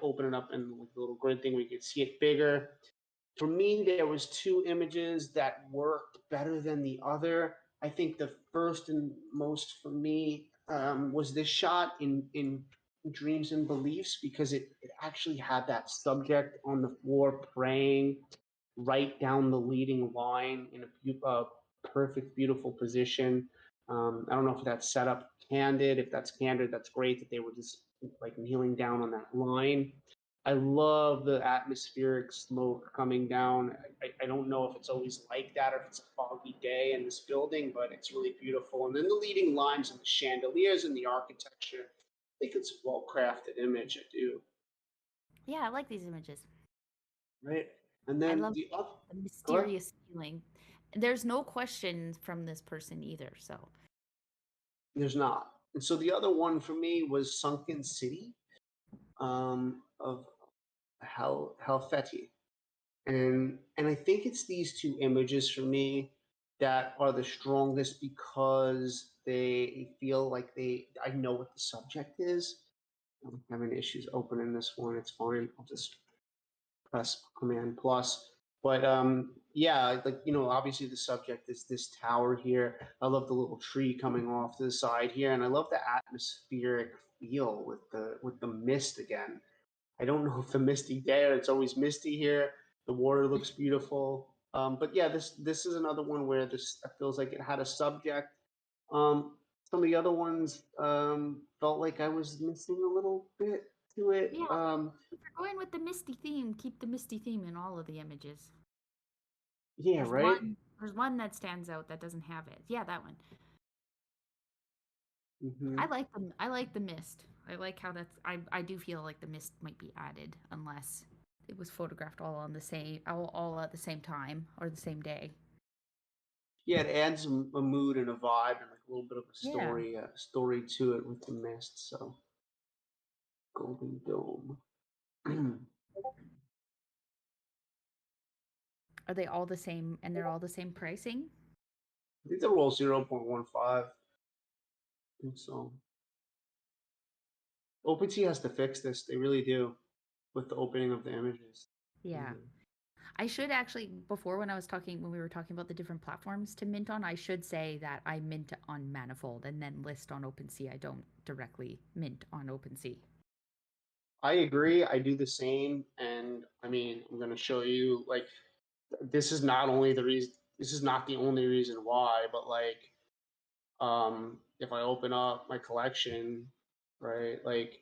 open it up in like a little grid thing where you can see it bigger. For me, there was two images that worked better than the other. I think the first and most for me was this shot in Dreams and Beliefs, because it actually had that subject on the floor praying right down the leading line in a perfect, beautiful position. I don't know if that's set up candid. If that's candid, that's great that they were just like kneeling down on that line. I love the atmospheric smoke coming down. I don't know if it's always like that or if it's a foggy day in this building, but it's really beautiful. And then the leading lines and the chandeliers and the architecture. I think it's a well crafted image. I do. Yeah, I like these images. right? And I then love the other, the go ahead. mysterious feeling. There's no questions from this person either, so There's not. And so the other one for me was Sunken City, of Helfeti. And I think it's these two images for me that are the strongest because they feel like I know what the subject is. I'm having issues opening this one. It's fine. I'll just press Command plus. But yeah, like obviously the subject is this tower here. I love the little tree coming off to the side here, and I love the atmospheric feel with the mist again. I don't know if the misty day. It's always misty here. The water looks beautiful. But yeah, this is another one where this feels like it had a subject. Some of the other ones felt like I was missing a little bit to it. yeah. If you're going with the misty theme, keep the misty theme in all of the images. Yeah, There's right. one that stands out that doesn't have it. Yeah, that one. Hmm. I like the mist. I like how I do feel like the mist might be added unless it was photographed all on the same all at the same time or the same day. Yeah, it adds a mood and a vibe and like a little bit of a Yeah. story to it with the mist. So Golden Dome. Are they all the same and they're all the same pricing? I think they're all 0.15. I think so. OpenSea has to fix this. They really do with the opening of the images. Yeah. Mhm. I should actually, before when we were talking about the different platforms to mint on, I should say that I mint on Manifold and then list on OpenSea. I don't directly mint on OpenSea. I agree. I do the same, and I mean, I'm going to show you. Like, this is not only the reason. This is not the only reason why, but like, if I open up my collection, right, like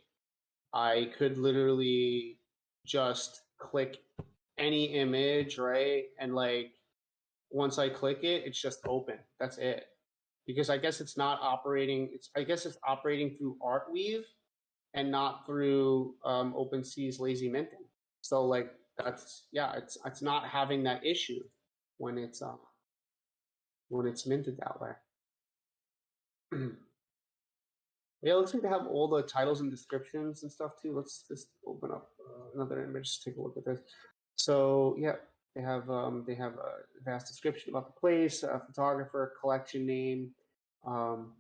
I could literally just click any image, right, and like once I click it, it's just open. That's it. Because I guess it's not operating. I guess it's operating through Artweave and not through OpenSea's lazy minting. So like that's yeah, it's not having that issue when it's minted that way. Yeah, it looks like they have all the titles and descriptions and stuff too. Let's just open up another image to take a look at this. So yeah, they have a vast description about the place, photographer, collection name, um,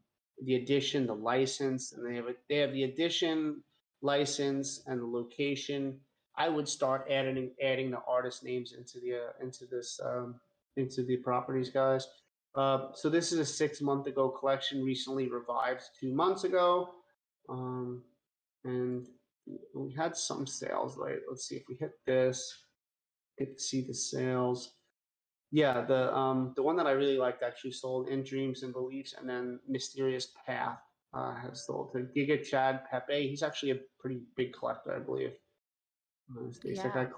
the edition, the license, and they have the edition, license, and the location. I would start adding the artist names into the properties, guys. So this is a 6 month ago collection, recently revived 2 months ago, um, and we had some sales. Right, let's see if we hit this. Get to see the sales. Yeah, the one that I really liked actually sold in Dreams and Beliefs, and then Mysterious Path has sold to Giga Chad Pepe. He's actually a pretty big collector, I believe. It's like Yeah.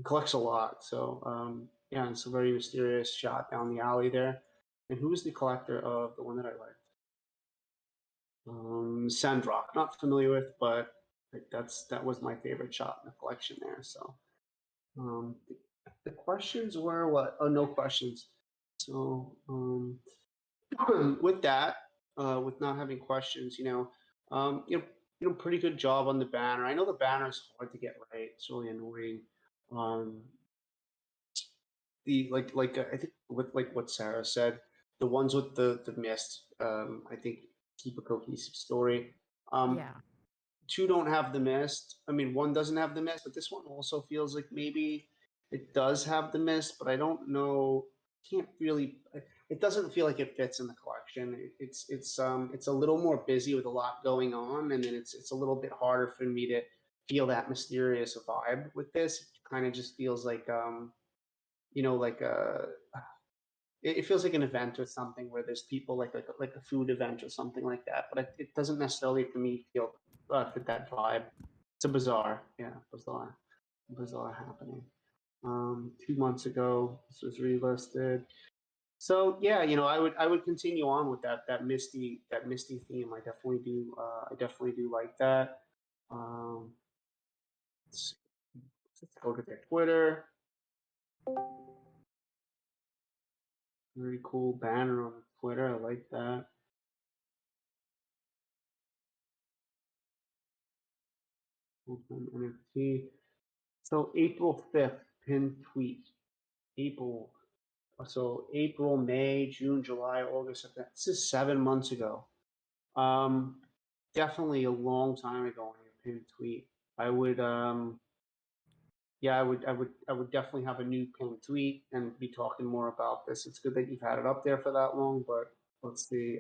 collects a lot. So yeah, it's a very mysterious shot down the alley there. And who was the collector of the one that I liked? Sandrock. Not familiar with, but like that was my favorite shot in the collection there. So the questions were what? Oh, no questions. So with that, with not having questions, pretty good job on the banner. I know the banner is hard to get right. It's really annoying. Um, I think with like what Sarah said, the ones with the mist, I think keep a cohesive story. Um, Yeah. two don't have the mist. I mean, one doesn't have the mist, but this one also feels like maybe it does have the mist, but I don't know. Can't really. It doesn't feel like it fits in the collection. It's a little more busy with a lot going on, and then it's a little bit harder for me to feel that mysterious vibe with this. It kind of just feels like like it feels like an event or something where there's people like a food event or something like that. But it doesn't necessarily for me feel fit that vibe. It's a bizarre happening. 2 months ago, this was relisted. So yeah, I would continue on with that misty theme. I definitely do like that. Um, Let's look at their Twitter. Very cool banner on Twitter. I like that. NFT. So April 5th, pinned tweet. April, May, June, July, August, September. This is 7 months ago. Definitely a long time ago on your pinned tweet. I would I would definitely have a new pinned tweet and be talking more about this. It's good that you've had it up there for that long, but let's see,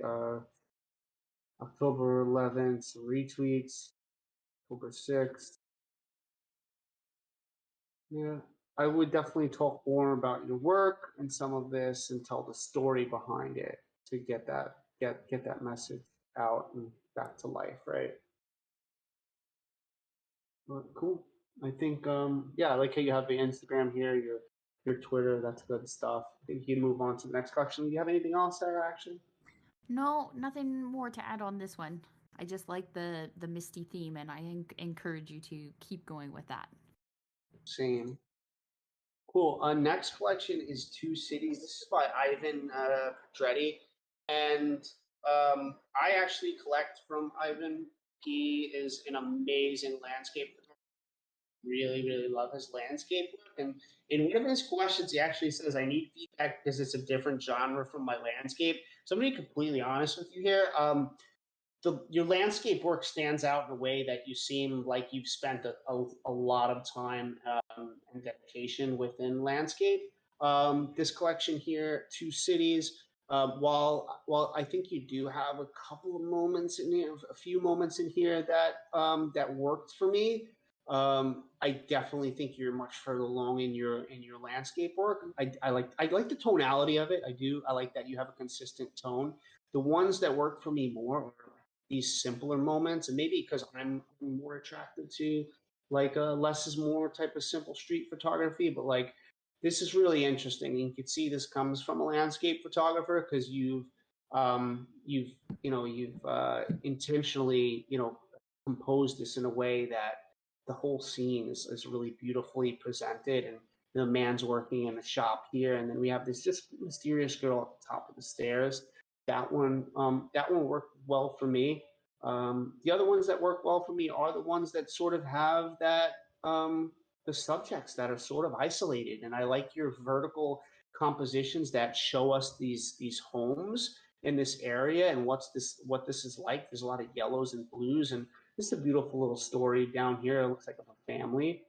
October 11th, retweets, October 6th. Yeah, I would definitely talk more about your work and some of this and tell the story behind it to get that message out and back to life, right? Well, cool. I think yeah, I like how you have the Instagram here, your Twitter, that's good stuff. I think you can move on to the next question. Do you have anything else, Sarah, actually? No, nothing more to add on this one. I just like the misty theme, and I encourage you to keep going with that. Same. Cool. Next collection is Two Cities. This is by Ivan Pedretti. And I actually collect from Ivan. He is an amazing landscape photographer. Really, really love his landscape work. And in one of his questions, he actually says, I need feedback because it's a different genre from my landscape. So I'm going to be completely honest with you here. Your landscape work stands out in a way that you seem like you've spent a lot of time and dedication within landscape. This collection here, Two Cities, while I think you do have a couple of moments in here, a few moments in here that worked for me. I definitely think you're much further along in your landscape work. I like the tonality of it. I do. I like that you have a consistent tone. The ones that work for me more are these simpler moments, and maybe because I'm more attracted to like a less is more type of simple street photography, but like this is really interesting. You can see this comes from a landscape photographer because you've intentionally composed this in a way that the whole scene is really beautifully presented, and the man's working in a shop here, and then we have this just mysterious girl at the top of the stairs. That one worked well for me. The other ones that work well for me are the ones that sort of have that the subjects that are sort of isolated, and I like your vertical compositions that show us these homes in this area and what this is like. There's a lot of yellows and blues, and this is a beautiful little story down here. It looks like of a family.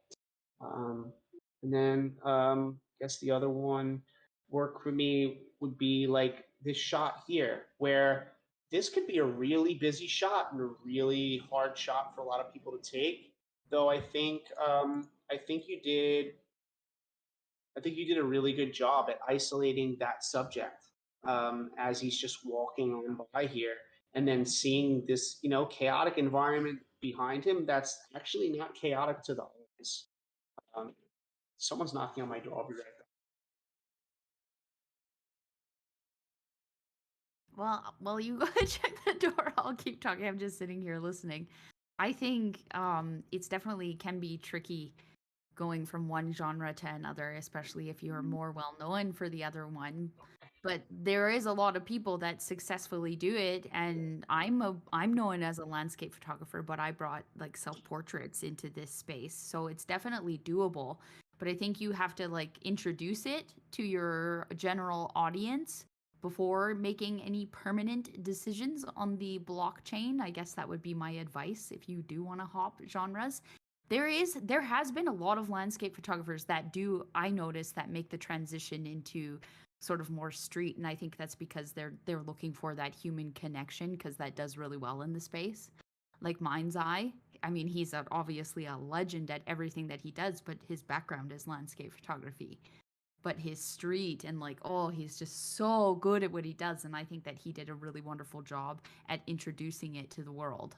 Um, and then I guess the other one work for me would be like this shot here, where this could be a really busy shot and a really hard shot for a lot of people to take. Though I think you did a really good job at isolating that subject as he's just walking on by here, and then seeing this chaotic environment behind him that's actually not chaotic to the eyes. Um, Someone's knocking on my door. I'll be right back. Well, you go check the door. I'll keep talking. I'm just sitting here listening. I think it's definitely can be tricky going from one genre to another, especially if you're more well known for the other one. But there is a lot of people that successfully do it, and I'm known as a landscape photographer, but I brought like self portraits into this space, so it's definitely doable. But I think you have to like introduce it to your general audience before making any permanent decisions on the blockchain. I guess that would be my advice if you do want to hop genres. There has been a lot of landscape photographers that do, I notice, that make the transition into sort of more street, and I think that's because they're looking for that human connection, because that does really well in the space. Like Mind's Eye, I mean, he's obviously a legend at everything that he does, but his background is landscape photography. But his street and like, oh, he's just so good at what he does, and I think that he did a really wonderful job at introducing it to the world.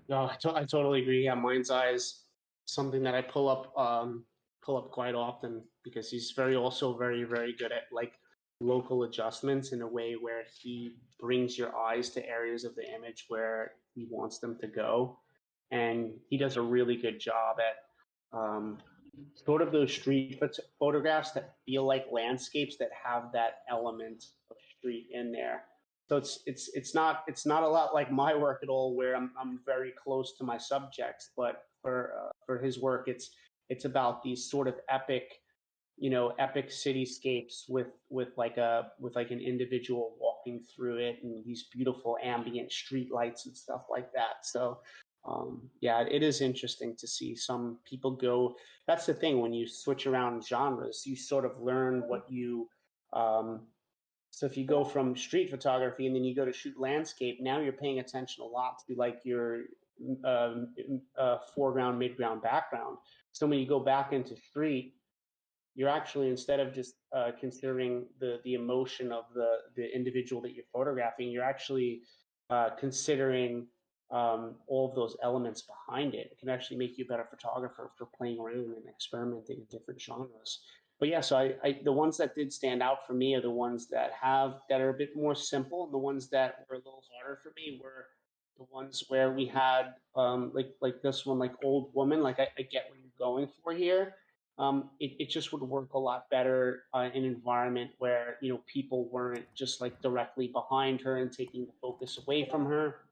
No, I totally agree. Yeah, Mind's Eye is something that I pull up quite often because he's very very good at like local adjustments in a way where he brings your eyes to areas of the image where he wants them to go, and he does a really good job at sort of those street photographs that feel like landscapes that have that element of street in there. So it's not a lot like my work at all, where I'm very close to my subjects, but for his work, it's about these sort of epic, epic cityscapes with like an individual walking through it, and these beautiful ambient street lights and stuff like that. So yeah, it is interesting to see some people go. That's the thing, when you switch around genres, you sort of learn what you. So if you go from street photography and then you go to shoot landscape, now you're paying attention a lot to like your foreground, midground, background. So when you go back into street, you're actually, instead of just considering the emotion of the individual that you're photographing, you're actually considering all of those elements behind it. It can actually make you a better photographer for playing around and experimenting in different genres. But yeah, so the ones that did stand out for me are the ones that are a bit more simple, and the ones that were a little harder for me were the ones where we had like this one, like Old Woman. Like I get what you're going for here. It just would work a lot better in an environment where people weren't just like directly behind her and taking the focus away from her.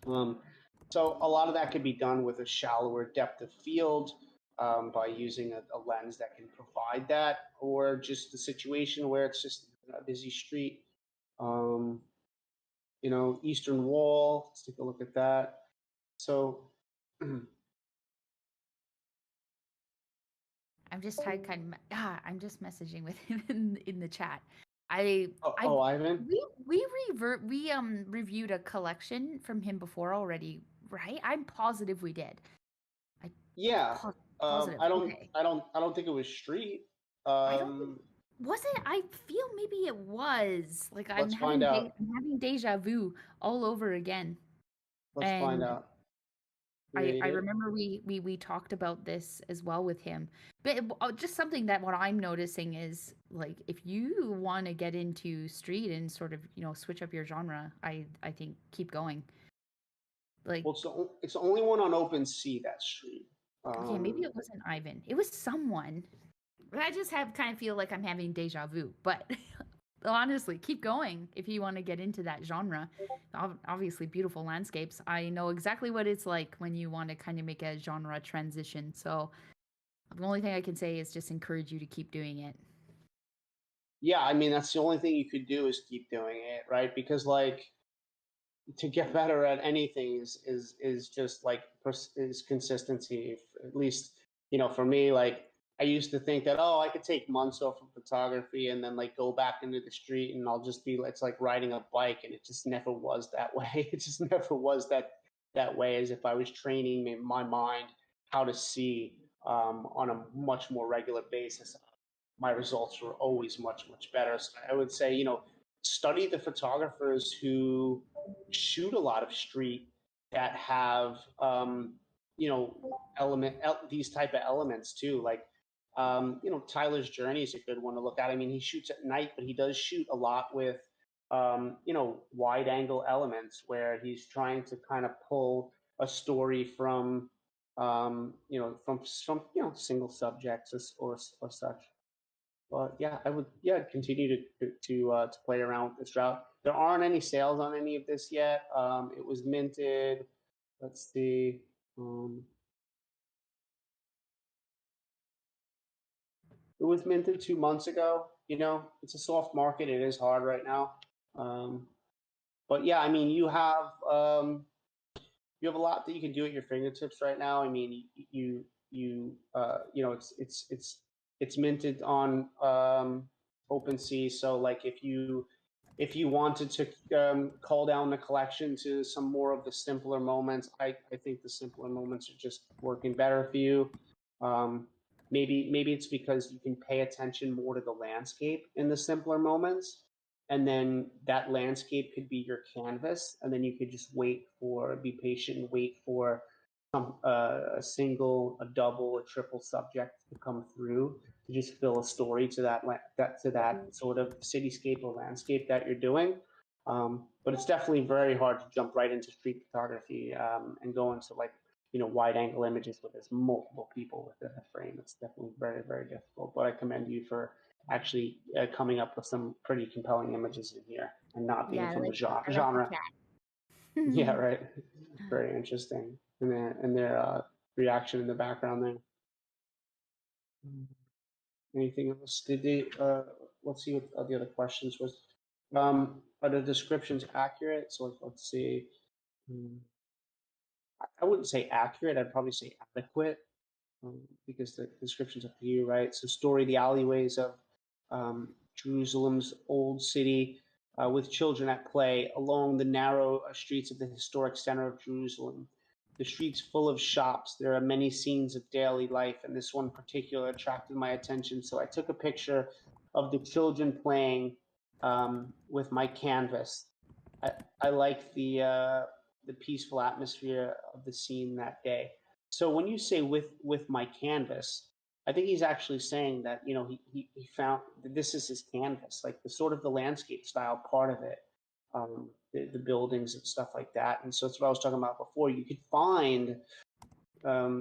So a lot of that could be done with a shallower depth of field, by using a lens that can provide that, or just the situation where it's just a busy street. Um, Eastern Wall. Let's take a look at that. So. I'm just I'm just messaging with him in the chat. I Ivan. we reviewed a collection from him before already, right? I'm positive we did. Yeah. Positive. Okay. I don't think it was street. I don't think, was it? I feel maybe it was. Like Let's find out. I'm having deja vu all over again. Let's find out. I remember we talked about this as well with him, but just something that what I'm noticing is, like, if you want to get into street and sort of switch up your genre, I think keep going. Like, well, it's the only one on OpenSea, that street. Okay, maybe it wasn't Ivan. It was someone. I just kind of feel like I'm having deja vu, but honestly, keep going if you want to get into that genre. Obviously, beautiful landscapes. I know exactly what it's like when you want to kind of make a genre transition. So the only thing I can say is just encourage you to keep doing it. Yeah, I mean, that's the only thing you could do, is keep doing it, right? Because like, to get better at anything is just like is consistency. At least for me, like, I used to think that, I could take months off of photography and then like go back into the street and I'll just be, it's like riding a bike, and it just never was that way. It just never was that way, as if I was training my mind how to see on a much more regular basis. My results were always much better. So I would say, study the photographers who shoot a lot of street, that have these type of elements too. Like Tyler's Journey is a good one to look at. I mean, he shoots at night, but he does shoot a lot with wide angle elements, where he's trying to kind of pull a story from from single subjects or such. But yeah, I would continue to play around with this route. There aren't any sales on any of this yet. It was minted. Let's see. It was minted 2 months ago. It's a soft market. It is hard right now. But yeah, I mean, you have a lot that you can do at your fingertips right now. I mean, it's minted on OpenSea. So like, if you wanted to call down the collection to some more of the simpler moments, I think the simpler moments are just working better for you. Maybe it's because you can pay attention more to the landscape in the simpler moments, and then that landscape could be your canvas, and then you could just be patient and wait for a single, a double, a triple subject to come through to just fill a story to that sort of cityscape or landscape that you're doing. But it's definitely very hard to jump right into street photography and go into, like, wide angle images where there's multiple people within a frame. It's definitely very, very difficult. But I commend you for actually coming up with some pretty compelling images in here and not being Yeah, from the I like the genre. Yeah, cat. right. Very interesting. And their reaction in the background there. Anything else? Did they? Let's see what the other questions was. Are the descriptions accurate? So let's see. Hmm, I wouldn't say accurate. I'd probably say adequate, because the description's up to you, right? So, story the alleyways of Jerusalem's old city, with children at play along the narrow streets of the historic center of Jerusalem. The streets full of shops. There are many scenes of daily life, and this one particular attracted my attention. So I took a picture of the children playing with my canvas. I like the peaceful atmosphere of the scene that day. So when you say with my canvas, I think he's actually saying that he found that this is his canvas, like the sort of the landscape style part of it, the buildings and stuff like that. And so that's what I was talking about before. You could find a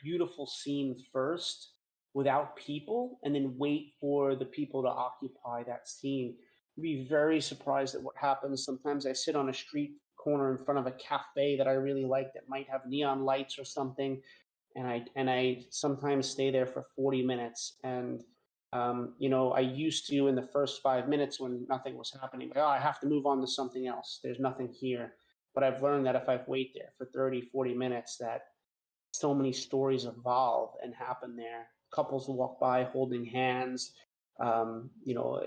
beautiful scene first without people, and then wait for the people to occupy that scene. You'd be very surprised at what happens. Sometimes I sit on a street corner in front of a cafe that I really like that might have neon lights or something, and I sometimes stay there for 40 minutes. And I used to, in the first 5 minutes when nothing was happening, like, oh, I have to move on to something else. There's nothing here. But I've learned that if I wait there for 30, 40 minutes, that so many stories evolve and happen there. Couples will walk by holding hands. Um, you know,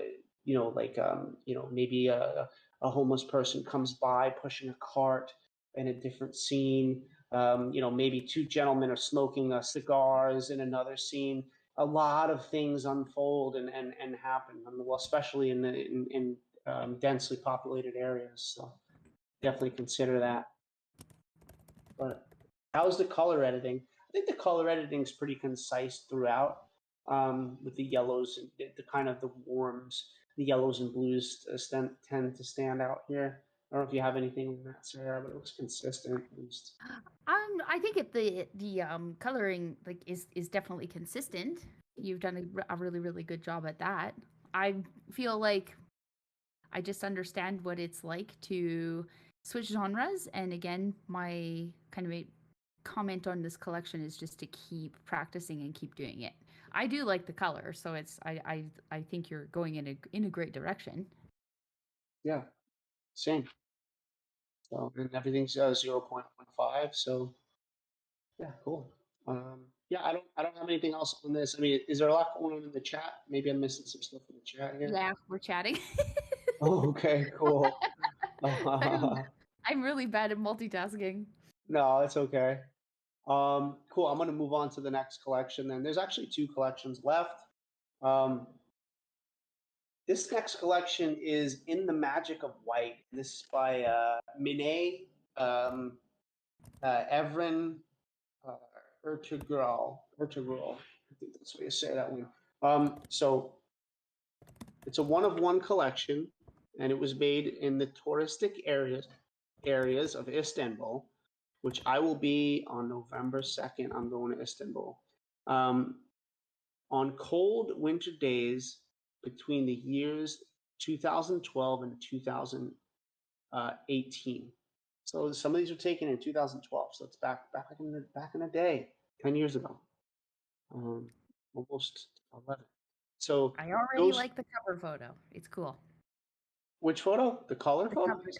maybe a homeless person comes by pushing a cart in a different scene. Maybe two gentlemen are smoking cigars in another scene. A lot of things unfold and happen, well, especially in densely populated areas. So definitely consider that. But how's the color editing? I think the color editing is pretty concise throughout, with the yellows and the kind of the warms, the yellows and blues tend to stand out here. I don't know if you have anything in that, Sarah, but it looks consistent at least. I think the coloring like is definitely consistent. You've done a really really good job at that. I feel like I just understand what it's like to switch genres, and again, my kind of comment on this collection is just to keep practicing and keep doing it. I do like the color, so I think you're going in a great direction. Yeah, same. So, and everything's 0.15. So yeah, cool. Yeah, I don't have anything else on this. I mean, is there a lot going on in the chat? Maybe I'm missing some stuff in the chat here. Yeah, we're chatting. Oh, okay, cool. I'm really bad at multitasking. No, it's okay. Cool. I'm going to move on to the next collection. Then there's actually two collections left. Um, this next collection is In the Magic of White. This is by Mine Evren Ertugrul. I think that's what you say that one. So it's a one-of-one collection, and it was made in the touristic areas of Istanbul, which I will be on November 2nd. I'm going to Istanbul. On cold winter days between the years 2012 and 2018. So some of these were taken in 2012. So it's back in the day, 10 years ago, almost 11. So I already those. like the cover photo. It's cool. Which photo? The color The photo? cover,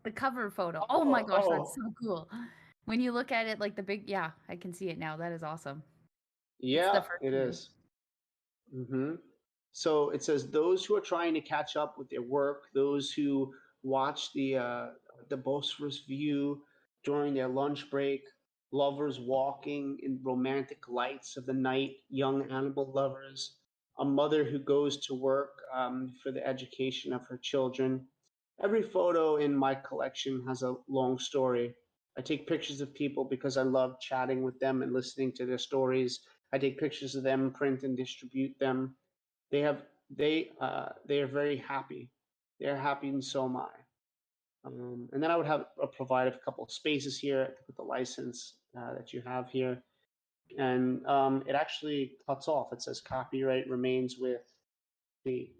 the cover photo. Oh my gosh, that's Oh, so cool. When you look at it, like the big, yeah, I can see it now. That is awesome. It's the yeah, first it one. is. So it says those who are trying to catch up with their work, those who watch the Bosphorus view during their lunch break, lovers walking in romantic lights of the night, young animal lovers, a mother who goes to work for the education of her children. Every photo in my collection has a long story. I take pictures of people because I love chatting with them and listening to their stories. I take pictures of them, print and distribute them. They are very happy. They're happy, and so am I. And then I would have provide a couple of spaces here with the license that you have here. And it actually cuts off. It says copyright remains with the.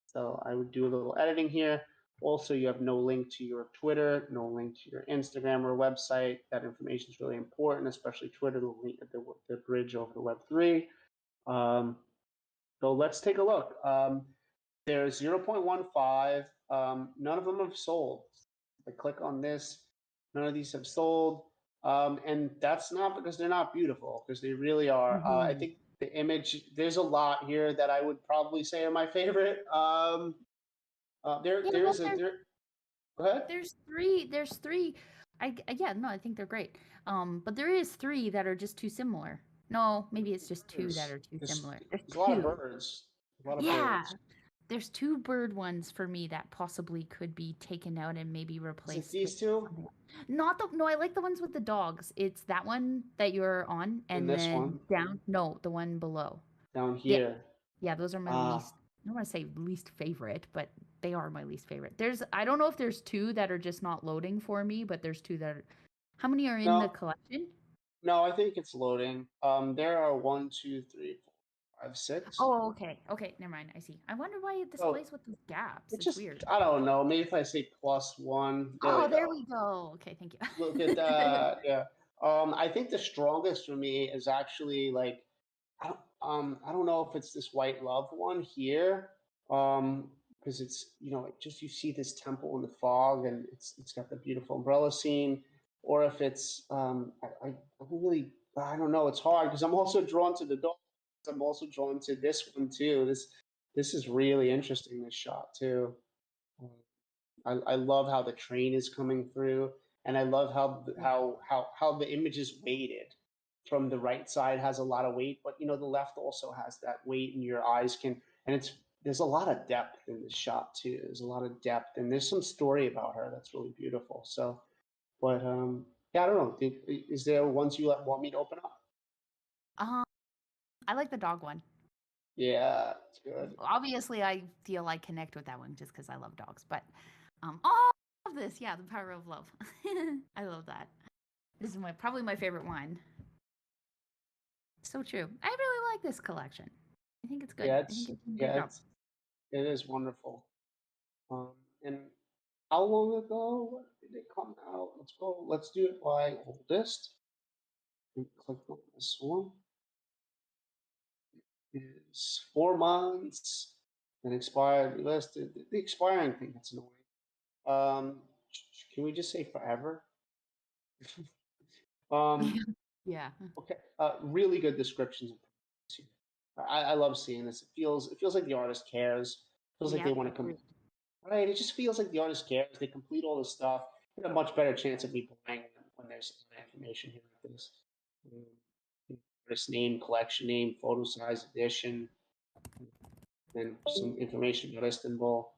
So I would do a little editing here. Also, you have no link to your Twitter, no link to your Instagram or website. That information is really important, especially Twitter, the bridge over to Web3. So let's take a look. There's 0.15. None of them have sold. If I click on this, none of these have sold. And that's not because they're not beautiful, because they really are. I think the image, there's a lot here that I would probably say are my favorite. Go ahead. There's three. I think they're great. But there is three that are just too similar. No, maybe it's just two that are too similar. There's a lot of birds. A lot of birds. There's two bird ones for me that possibly could be taken out and maybe replaced. Is it these two? No, I like the ones with the dogs. It's that one that you're on, and this then one? down. No, the one below. Down here. Yeah, those are my least. I don't want to say least favorite, but they are my least favorite. I don't know if there's two that are just not loading for me, but there's two that are. How many are in the collection? No, I think it's loading. There are 1, 2, 3, 4, 5, 6. Oh, okay. Okay, never mind. I see. I wonder why it displays with those gaps. It's just weird. I don't know. Maybe if I say +1. There we go. Okay, thank you. Look at that. Yeah. I think the strongest for me is actually like I don't know if it's this white love one here. Because it's just you see this temple in the fog and it's got the beautiful umbrella scene, or if it's I don't know. It's hard because I'm also drawn to the dog. I'm also drawn to this one too. This is really interesting. This shot too. I love how the train is coming through, and I love how the image is weighted. From the right side has a lot of weight, but the left also has that weight, and your eyes can. And there's a lot of depth in this shot too. There's a lot of depth, and there's some story about her that's really beautiful. So, but yeah, I don't know. Is there ones you want me to open up? I like the dog one. Yeah, it's good. Obviously, I feel I connect with that one just because I love dogs. But all of this, yeah, the power of love. I love that. This is probably my favorite one. So true. I really like this collection. I think it's good. It is wonderful. And how long ago did it come out? Let's go. Let's do it by oldest. And click on this one. Is 4 months and expired listed. The expiring thing, that's annoying. Can we just say forever? Yeah. Okay. Really good descriptions. I love seeing this. It feels like the artist cares. It feels like they want to come. Right. It just feels like the artist cares. They complete all the stuff. You have a much better chance of me buying when there's information here like this. Artist name, collection name, photo size, edition, and some information about Istanbul.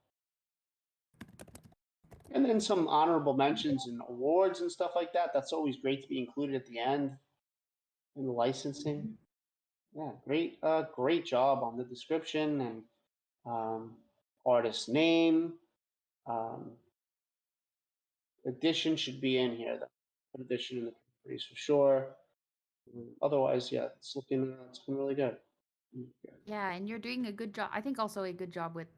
And then some honorable mentions and awards and stuff like that. That's always great to be included at the end in the licensing. Yeah, great job on the description and artist name. Edition should be in here. Put edition in the piece for sure. Otherwise, yeah, it's looking really good. Yeah, and you're doing a good job. I think also a good job with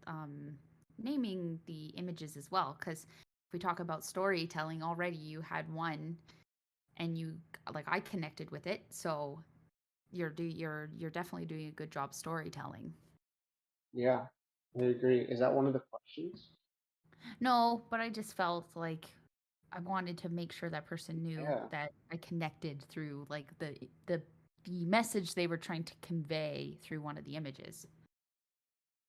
naming the images as well, because if we talk about storytelling already, you had one, and I connected with it, so you're definitely doing a good job storytelling. Yeah, I agree. Is that one of the questions? No, but I just felt like I wanted to make sure that person knew that I connected through like the message they were trying to convey through one of the images.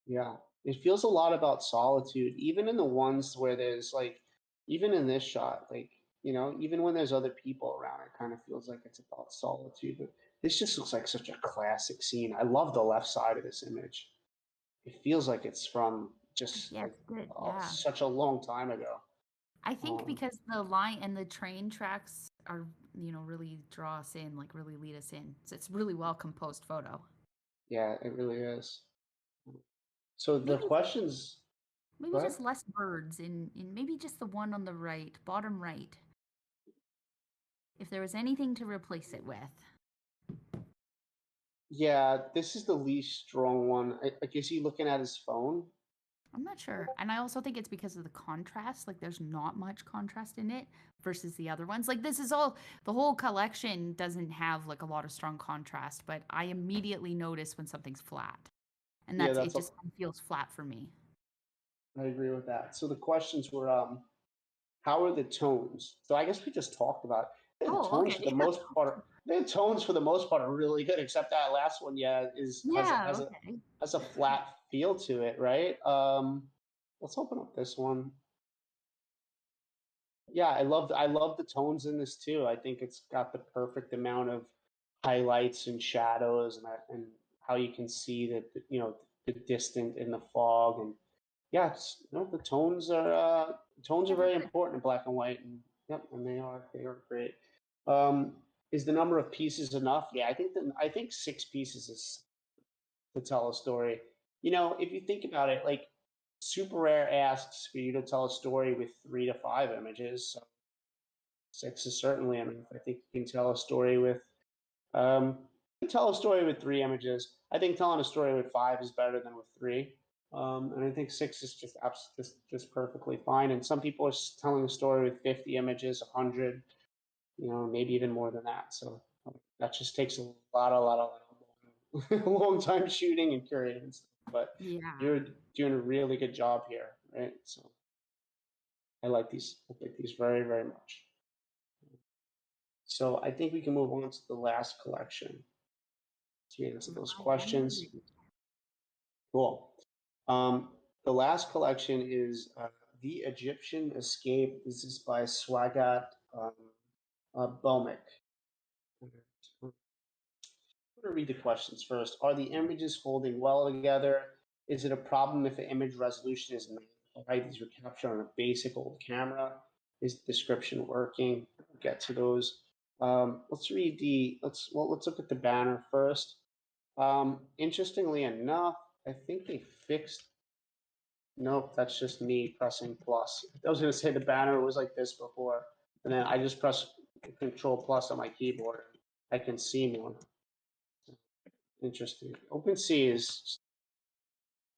Yeah, it feels a lot about solitude, even in the ones where there's like, even in this shot, like, even when there's other people around, it kind of feels like it's about solitude. But this just looks like such a classic scene. I love the left side of this image. It feels like it's from just such a long time ago. I think because the line and the train tracks are, really draw us in, like really lead us in. So it's really well composed photo. Yeah, it really is. So the questions. Maybe But just less birds in maybe just the one on the right, bottom right. If there was anything to replace it with. yeah, this is the least strong one. I guess he looking at his phone. I'm not sure. And I also think it's because of the contrast. Like there's not much contrast in it versus the other ones. Like this is all the whole collection doesn't have like a lot of strong contrast, but I immediately notice when something's flat. And Yeah, that's that's it a, just feels flat for me. I agree with that. So the questions were, how are the tones? So I guess we just talked about it. The Oh, tones for the okay. most part, the tones for the most part are really good, except that last one, yeah, Yeah, okay. has a flat feel to it, right? Let's open up this one. Yeah, I love the tones in this too. I think it's got the perfect amount of highlights and shadows, and how you can see that, the distant in the fog. And yeah, the tones are Yeah, they're very good. important in black and white, and yep, and they are great. Um, is the number of pieces enough? Yeah, I think 6 pieces is to tell a story. If you think about it, like Super Rare asks for you to tell a story with 3 to 5 images. So 6 is certainly enough. I think you can tell a story with um, you can tell a story with 3 images. I think telling a story with 5 is better than with 3. And I think 6 is just perfectly fine. And some people are telling a story with 50 images, 100, maybe even more than that. So that just takes a long time shooting and curating and stuff. But Yeah. you're doing a really good job here, right? So I like these. I like these very, very much. So I think we can move on to the last collection to answer those I am questions. ready. Cool. Um, the last collection is The Egyptian Escape. This is by Swagat Bomic. I'm going to read the questions first. Are the images holding well together? Is it a problem if the image resolution is not high? These were captured on a basic old camera. Is the description working? We'll get to those. Let's look at the banner first. Interestingly enough, I think they fixed. Nope, that's just me pressing plus. I was going to say the banner was like this before, and then I just press Control plus on my keyboard. I can see more. Interesting. OpenSea is.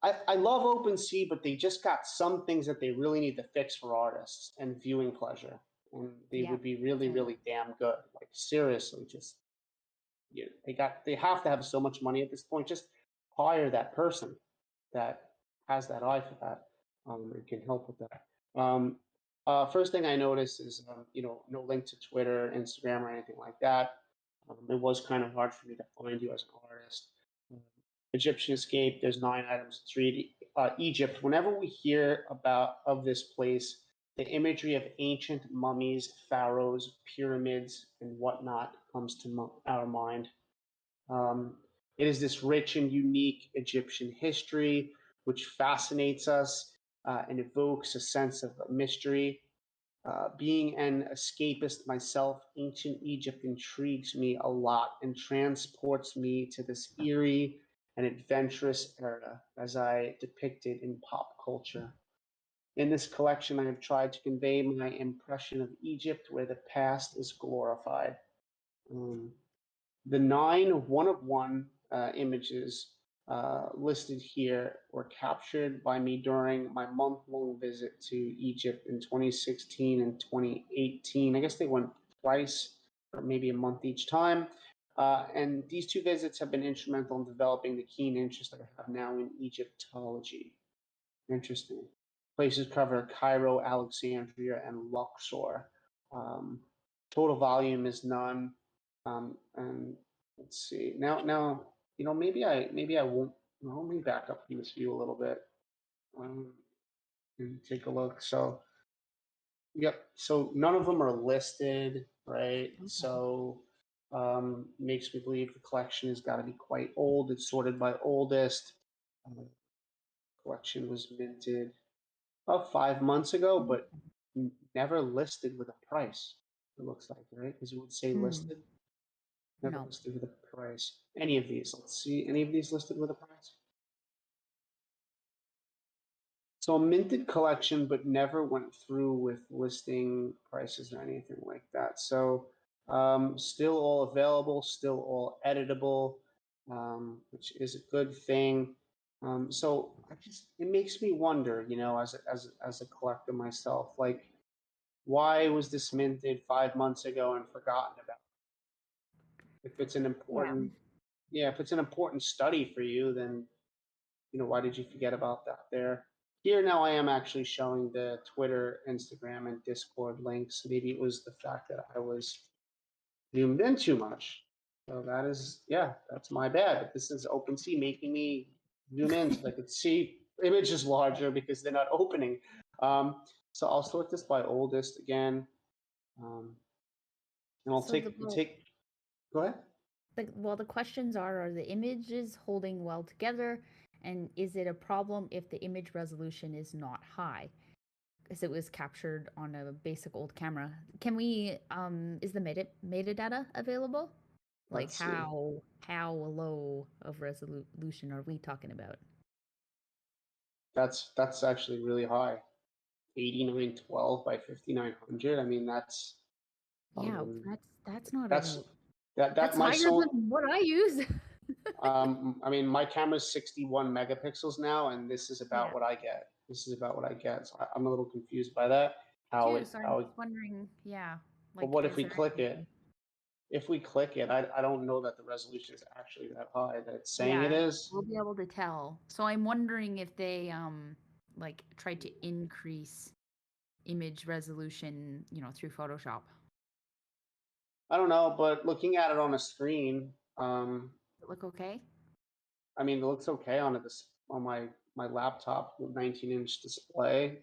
I love OpenSea, but they just got some things that they really need to fix for artists and viewing pleasure, and they Yeah. would be really, Same. really damn good. Like seriously, just they have to have so much money at this point. Just hire that person that has that eye for that, and can help with that. First thing I noticed is, no link to Twitter, Instagram, or anything like that. It was kind of hard for me to find you as an artist. Um, Egyptian Escape, there's 9 items. It's really Egypt. Whenever we hear of this place, the imagery of ancient mummies, pharaohs, pyramids, and whatnot comes to our mind. Um, it is this rich and unique Egyptian history which fascinates us and evokes a sense of mystery. Being an escapist myself, ancient Egypt intrigues me a lot and transports me to this eerie and adventurous era as I depicted in pop culture. In this collection, I have tried to convey my impression of Egypt where the past is glorified. Um, the 9 one-of-one images listed here were captured by me during my month-long visit to Egypt in 2016 and 2018. I guess they went twice, or maybe a month each time. And these 2 visits have been instrumental in developing the keen interest I have now in Egyptology. Interesting. Places cover Cairo, Alexandria, and Luxor. Um, Total volume is none. And let's see. Now, maybe I won't. Well, let me back up from this view a little bit and take a look. So, yep. So none of them are listed, right? Okay. So makes me believe the collection has got to be quite old. It's sorted by oldest. Collection was minted about 5 months ago, but never listed with a price. It looks like, right? Because it would say Hmm. listed, never No. listed with a price. Any of these? Let's see. Any of these listed with a price? So a minted collection, but never went through with listing prices or anything like that. So still all available, still all editable, which is a good thing. So it makes me wonder, as a collector myself, like why was this minted 5 months ago and forgotten about? If it's an Yeah. important, yeah, if it's an important study for you, then why did you forget about that there? Here now I am actually showing the Twitter, Instagram, and Discord links. Maybe it was the fact that I was zoomed in too much. So that's my bad. This is OpenSea making me zoom in so I could see images larger because they're not opening. So I'll sort this by oldest again. And I'll So go ahead. the questions are the images holding well together, and is it a problem if the image resolution is not high? Because it was captured on a basic old camera. Can we is the metadata available? Like Let's see. how low of resolution are we talking about? That's actually really high. 8912 by 5900. I mean, Yeah, um, that's not that's even that that's my higher so than what I use. I mean, my camera's 61 megapixels now, and this is about Yeah, what I get. This is about what I get. So I'm a little confused by that. too. So I'm just wondering, yeah, But like, what if is we there click it? anything? If we click it, I don't know that the resolution is actually that high that it's saying it Yeah, is. we'll be able to tell. So I'm wondering if they like tried to increase image resolution, through Photoshop. I don't know, but looking at it on a screen, Does it look okay? I mean, it looks okay on on my laptop with 19-inch display.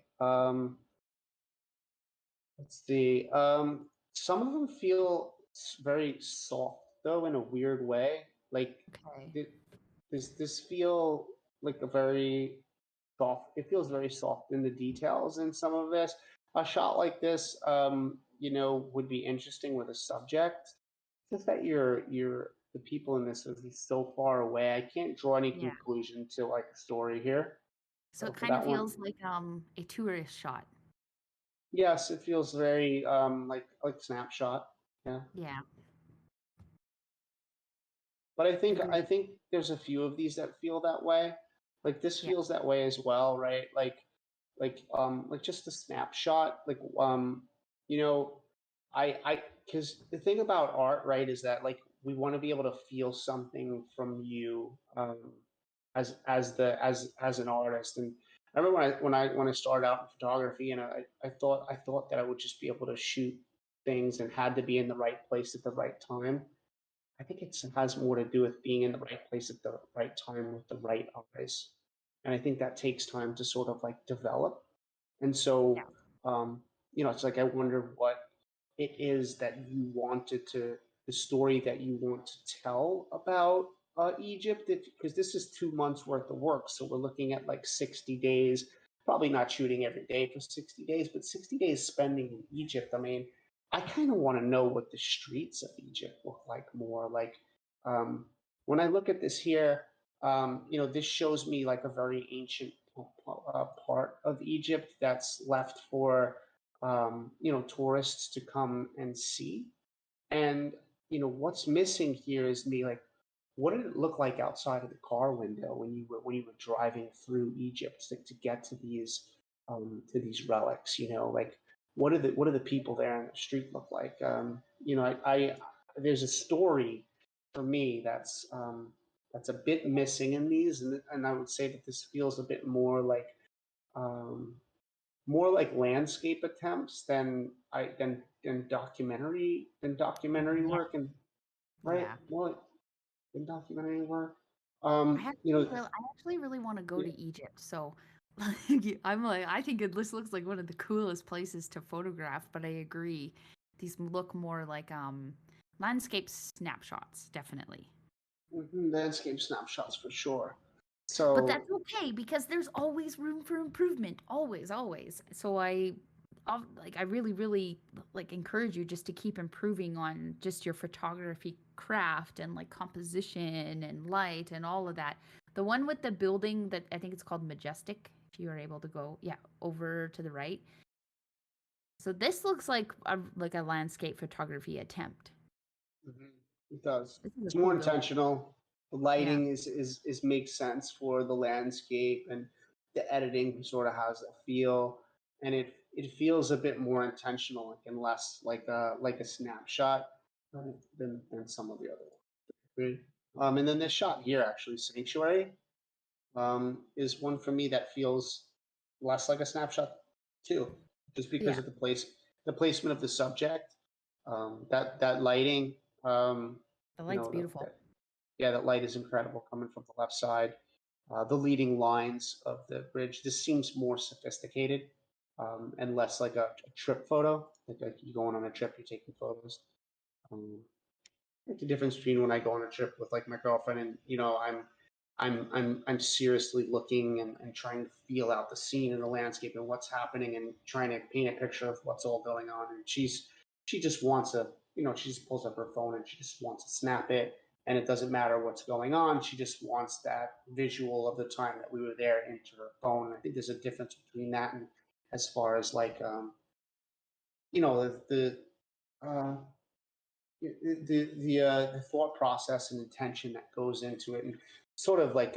Let's see. Some of them feel very soft though in a weird way. Like Okay. th- this feel like a very soft. It feels very soft in the details in some of this. A shot like this, would be interesting with a subject. It's just that the people in this are so far away. I can't draw any Yeah. conclusion to like a story here. So So it for kind of that one, feels like a tourist shot. yes, it feels very like snapshot. Yeah. Yeah. But I Agreed. think there's a few of these that feel that way. Like this Yeah. feels that way as well, right? Like just a snapshot. Like you know, I because the thing about art, right, is that like we want to be able to feel something from you as an artist. And I remember when I started out in photography, and I thought that I would just be able to shoot things and had to be in the right place at the right time. I think it has more to do with being in the right place at the right time with the right eyes. And I think that takes time to sort of like develop. And Yeah. so, it's like I wonder what it is that you wanted to, the story that you want to tell about Egypt, because this is 2 months worth of work. So we're looking at like 60 days, probably not shooting every day for 60 days, but 60 days spending in Egypt. I mean, I kind of want to know what the streets of Egypt look like more. Like um, when I look at this here, this shows me like a very ancient part of Egypt that's left for tourists to come and see. And what's missing here is me like, what did it look like outside of the car window when you were driving through Egypt to get to these relics? Like what do the people there in the street look like? I there's a story for me that's a bit missing in these, and I would say that this feels a bit um, more like landscape attempts than documentary Yeah. work, and right, Yeah. more like than documentary work. I actually really want to go Yeah. to Egypt. So like, I think this looks like one of the coolest places to photograph, but I agree. These look more like landscape snapshots, definitely. Landscape snapshots for sure. But So that's okay because there's always room for improvement, always, always. So I really, really like encourage you just to keep improving on just your photography craft and like composition and light and all of that. The one with the building that I think it's called Majestic if you are able to go, yeah, over to the right. So this looks like a landscape photography attempt. It does. This is a It's cool more build. intentional. The Yeah. lighting is makes sense for the landscape, and the editing sort of has a feel, and it feels a bit more intentional, like, and less like a snapshot than some of the other ones. Right? And then this shot here, actually, Sanctuary, is one for me that feels less like a snapshot too, just because Yeah. of the placement of the subject, that lighting, The you light's know, beautiful. yeah, that light is incredible coming from the left side. The leading lines of the bridge. This seems more sophisticated, and less like a trip photo. Like you going on a trip, you're taking photos. Um, like the difference between when I go on a trip with like my girlfriend, and I'm seriously looking and trying to feel out the scene and the landscape and what's happening, and trying to paint a picture of what's all going on. And she just wants to, she just pulls up her phone and she just wants to snap it, and it doesn't matter what's going on. She just wants that visual of the time that we were there into her phone. I think there's a difference between that and as far as like the uh, the thought process and intention that goes into it, and sort of like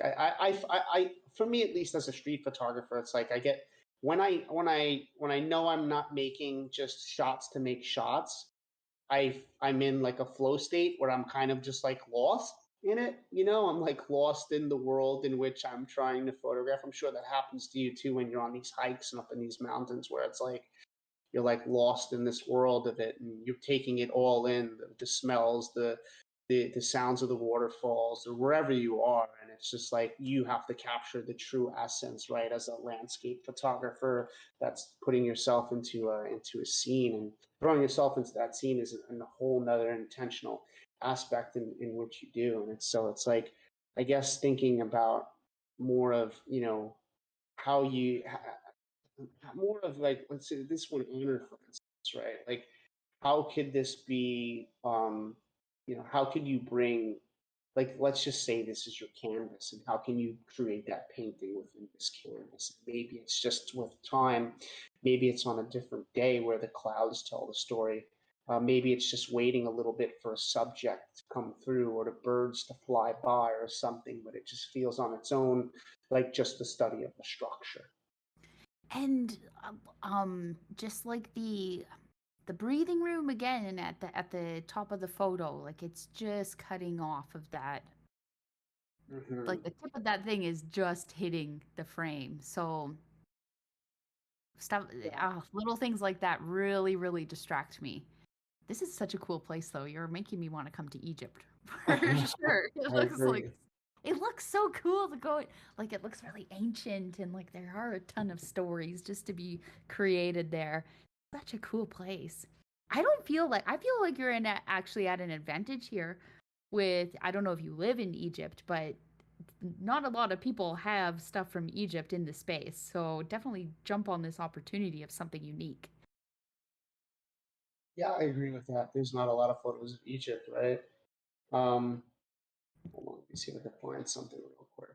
for me, at least as a street photographer, it's like I get when I know I'm not making just shots to make shots. I'm in like a flow state where I'm kind of just like lost in it. I'm like lost in the world in which I'm trying to photograph. I'm sure that happens to you too when you're on these hikes and up in these mountains, where it's like you're like lost in this world of it, and you're taking it all in, the smells, the sounds of the waterfalls, or wherever you are. And it's just like you have to capture the true essence, right, as a landscape photographer that's putting yourself into a scene, and throwing yourself into that scene is a whole nother intentional aspect in which you do. And it's like, I guess, thinking about more of, how you more of like, let's say this one, honor, for instance, right? Like, how could this be, how could you bring, like, let's just say this is your canvas, and how can you create that painting within this canvas? Maybe it's just with time, maybe it's on a different day where the clouds tell the story. Maybe it's just waiting a little bit for a subject to come through, or the birds to fly by or something, but it just feels on its own, like just the study of the structure. And just like the breathing room again at the top of the photo, like it's just cutting off of that. Mm-hmm. Like the tip of that thing is just hitting the frame. So stuff, Yeah. little things like that really, really distract me. This is such a cool place, though. You're making me want to come to Egypt for sure. It I looks like agree. it looks so cool to go. Like it looks really ancient, and like there are a ton of stories just to be created there. Such a cool place. I feel like you're actually at an advantage here. With I don't know if you live in Egypt, but not a lot of people have stuff from Egypt in the space. So definitely jump on this opportunity of something unique. Yeah, I agree with that. There's not a lot of photos of Egypt, right? Um, Hold on, let me see if I can find something real quick.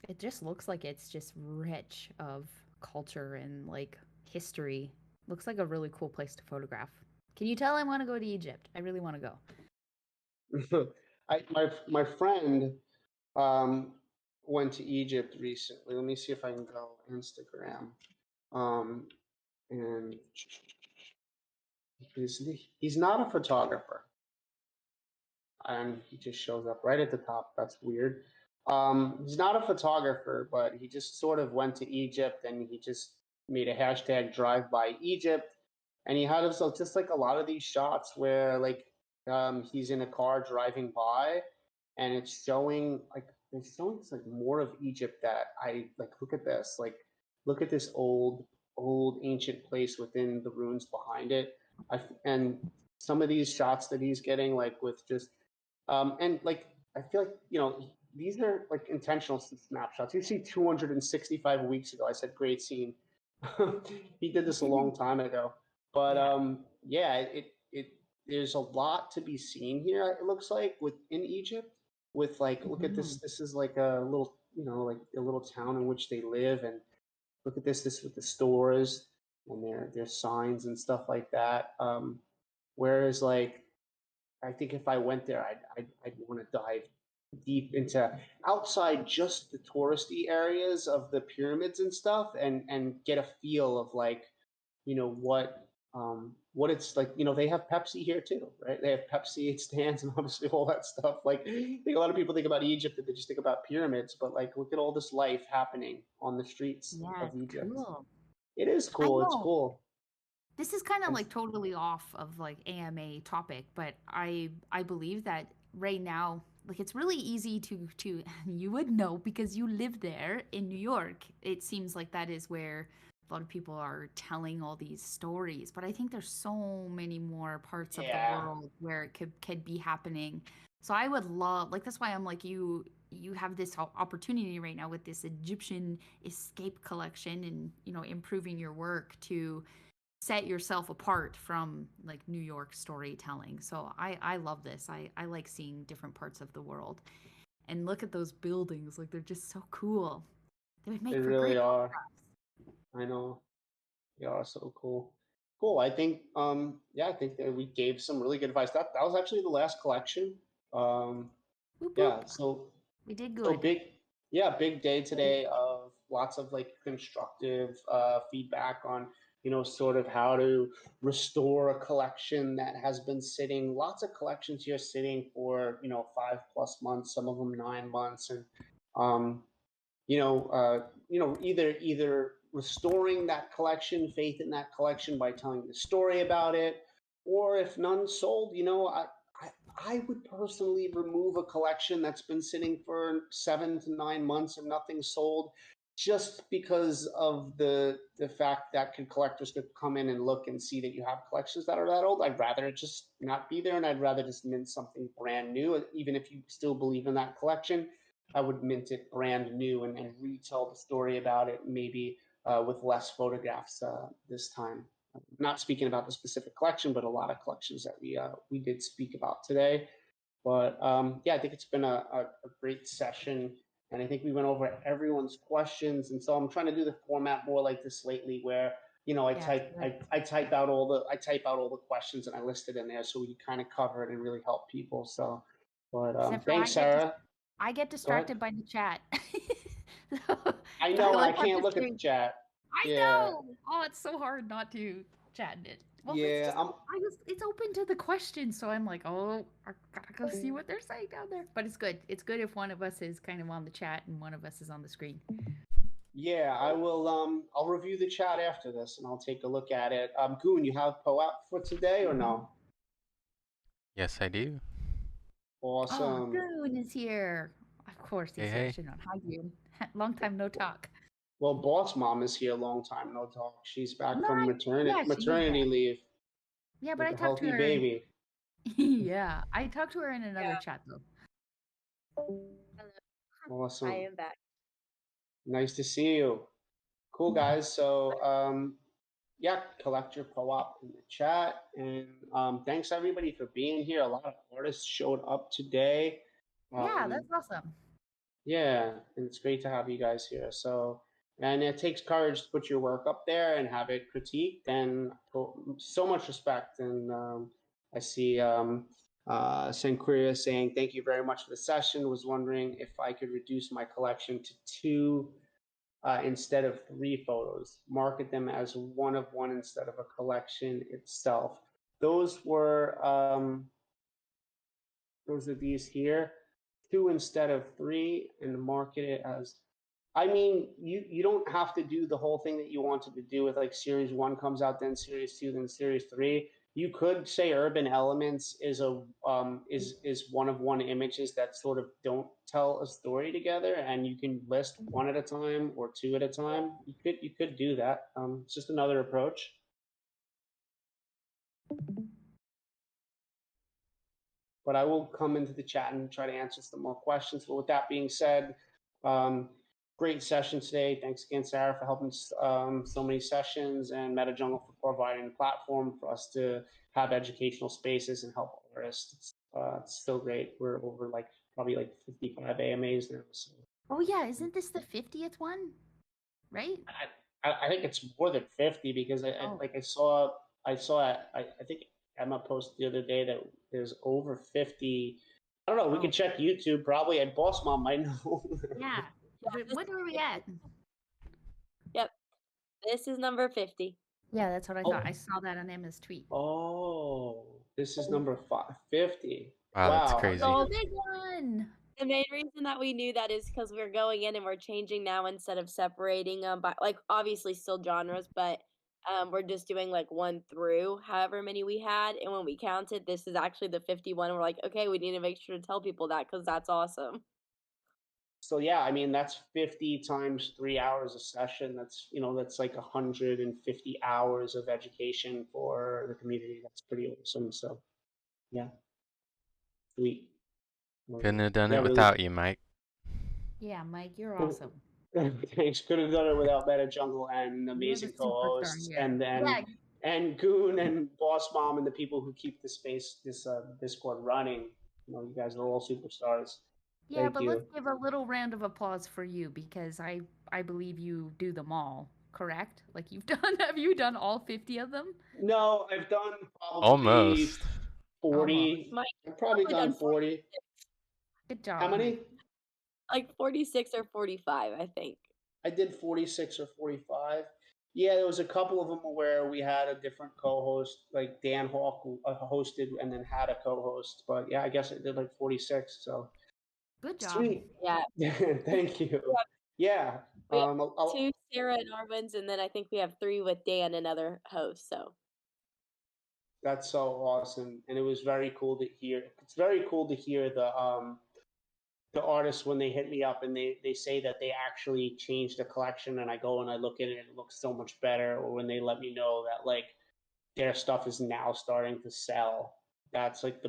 It just looks like it's just rich of culture and like history. Looks like a really cool place to photograph. Can you tell I want to go to Egypt? I really want to go. My friend um, went to Egypt recently. Let me see if I can go Instagram. Um, and he's not a photographer, and he just shows up right at the top. That's weird. He's not a photographer, but he just sort of went to Egypt, and he just made a hashtag drive by Egypt, and he had himself just like a lot of these shots where like he's in a car driving by, and it's showing like more of Egypt that I like. Look at this, like look at this old ancient place within the ruins behind it. And some of these shots that he's getting, like with just and like I feel like these are like intentional snapshots. You see 265 weeks ago, I said great scene. He did this a long time ago, but Yeah. yeah, it there's a lot to be seen here. It looks like within Egypt. with like, look at this. This is like a little, like a little town in which they live, and look at this with the stores and their signs and stuff like that. Whereas like I think if I went there, I'd want to dive deep into outside just the touristy areas of the pyramids and stuff, and get a feel of like, what it's like. They have Pepsi here too, right? They have Pepsi stands and obviously all that stuff. Like, I think a lot of people think about Egypt and they just think about pyramids, but like, look at all this life happening on the streets Yeah, of it's Egypt. cool. It is I cool. It's know. cool. This is kind of And like totally off of like AMA topic, but I believe that right now, like it's really easy to you would know because you live there in New York. It seems like that is where a lot of people are telling all these stories, but I think there's so many more parts of the yeah, world where it could be happening. So I would love, like that's why I'm like you have this opportunity right now with this Egyptian escape collection and improving your work to set yourself apart from like New York storytelling. So I love this. I like seeing different parts of the world. And look at those buildings. Like they're just so cool. They would they make for really great are. photographs. I know. They are so cool. Cool. I think yeah, I think that we gave some really good advice. That was actually the last collection. Um Boop boop. yeah, We did so good. big, yeah, big day today of lots of like constructive feedback on, sort of how to restore a collection that has been sitting. Lots of collections here sitting for, 5+ months, some of them 9 months, and um, either restoring that collection, faith in that collection by telling the story about it, or if none sold, I would personally remove a collection that's been sitting for 7 to 9 months and nothing sold, just because of the fact that collectors could come in and look and see that you have collections that are that old. I'd rather it just not be there, and I'd rather just mint something brand new, even if you still believe in that collection. I would mint it brand new and retell the story about it, maybe with less photographs this time. Not speaking about the specific collection, but a lot of collections that we did speak about today. But yeah, I think it's been a great session, and I think we went over everyone's questions. And so I'm trying to do the format more like this lately, where I Yeah, it's type good. I type out all the questions and I list it in there, so we can kind of cover it and really help people. So, but Except for thanks, Sarah. I get Go ahead. distracted by the chat. so, I so I know, and I like want can't to look at the stay. chat. I Yeah, know. Oh, it's so hard not to chat in it. Well, it's yeah. just it's open to the questions, so I'm like, oh, I gotta go see what they're saying down there. But it's good. It's good if one of us is kind of on the chat and one of us is on the screen. Yeah, I will. I'll review the chat after this, and I'll take a look at it. Goon, you have POAP for today or no? Yes, I do. Oh, Awesome. Goon is here. Of course Hey, he's here. I hey. should not. Hi, Goon. Long time no talk. Well, Boss Mom is here. Long time no talk. She's back from Nice. Yeah, she is maternity back. leave Yeah, but with I a talked to healthy her. baby. Yeah, I talked to her in another Yeah. chat though. I Awesome. am back. Nice to see you. Cool, guys. So, yeah, collect your POAP in the chat. And thanks everybody for being here. A lot of artists showed up today. Yeah, Um, that's awesome. Yeah, and it's great to have you guys here. So, and it takes courage to put your work up there and have it critiqued, and so much respect. And I see Sanquria saying, "Thank you very much for the session. Was wondering if I could reduce my collection to two instead of three photos. Market them as one of one instead of a collection itself." Those were those are these here, two instead of three, and market it as. I mean, you don't have to do the whole thing that you wanted to do with like series one comes out, then series two, then series three. You could say Urban Elements is a is one of one images that sort of don't tell a story together, and you can list one at a time or two at a time. You could do that. It's just another approach. But I will come into the chat and try to answer some more questions. But with that being said, um, great session today. Thanks again, Sarah, for helping so many sessions, and MetaJungle for providing a platform for us to have educational spaces and help artists. It's still great. We're over like probably like 55 AMAs now. So Oh yeah, isn't this the 50th one? Right? I think it's more than 50 because Oh. I saw I think Emma posted the other day that there's over 50. I don't know. We Oh. could check YouTube probably, and Boss Mom might know. Yeah. What are we at? Yep. This is number 50. Yeah, that's what I thought. I saw that on Emma's tweet. Oh, this is number 50. Wow, that's Wow. crazy. Oh, big one. The main reason that we knew that is because we're going in and we're changing now instead of separating them by, like, obviously still genres, but we're just doing like 1 through however many we had. And when we counted, this is actually the 51. We're like, okay, we need to make sure to tell people that because that's awesome. So yeah, I mean that's 50 times 3 hours a session. That's that's like 150 hours of education for the community. That's pretty awesome. So yeah, sweet. Couldn't have done Yeah, it really. without you, Mike. Yeah, Mike, you're awesome. Thanks. Could have done it without MetaJungle and You're amazing the superstar co-hosts, here. and then Yeah. and Goon and Boss Mom and the people who keep this Discord running. You guys are all superstars. Yeah, Thank but you. let's give a little round of applause for you because I believe you do them all, correct? Like have you done all 50 of them? No, I've done probably Almost. 40. Mike, I've probably probably done done 40. Good job. How many? Mike. like 46 or 45, I think. I did 46 or 45. Yeah, there was a couple of them where we had a different co-host, like Dan Hawk hosted and then had a co-host. But yeah, I guess I did like 46. So Good job. sweet. Yeah. Thank you. Yeah. We have 2 Sarah and Armin's, and then I think we have 3 with Dan and other hosts. So that's so awesome, and it was very cool to hear. It's very cool to hear the artists when they hit me up and they say that they actually changed the collection, and I go and I look at it and it looks so much better, or when they let me know that like their stuff is now starting to sell. That's like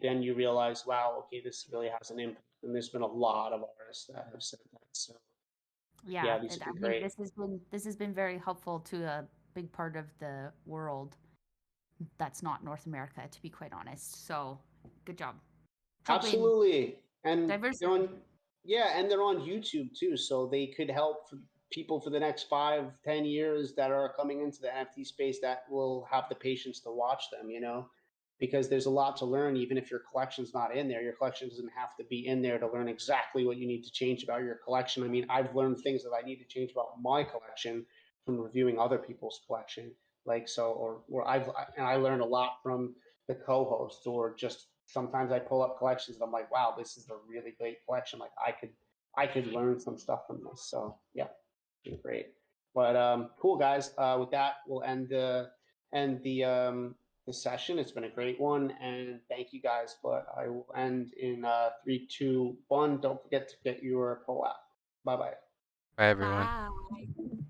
then you realize, wow, okay, this really has an impact, and there's been a lot of artists that have said that. So Yeah, these and have I been think great. this has been very helpful to a big part of the world that's not North America, to be quite honest. So, good job. Helping Absolutely, and diversity. they're on YouTube too, so they could help people for the next 5-10 years that are coming into the NFT space that will have the patience to watch them. Because there's a lot to learn. Even if your collection's not in there, your collection doesn't have to be in there to learn exactly what you need to change about your collection. I mean, I've learned things that I need to change about my collection from reviewing other people's collection. Like so, or I learned a lot from the co-hosts, or just sometimes I pull up collections and I'm like, wow, this is a really great collection. Like I could learn some stuff from this. So yeah, great. But cool guys. With that, we'll end the session. It's been a great one, and thank you guys. But I will end in 3, 2, 1. Don't forget to get your poll out. Bye bye. Bye, everyone. bye.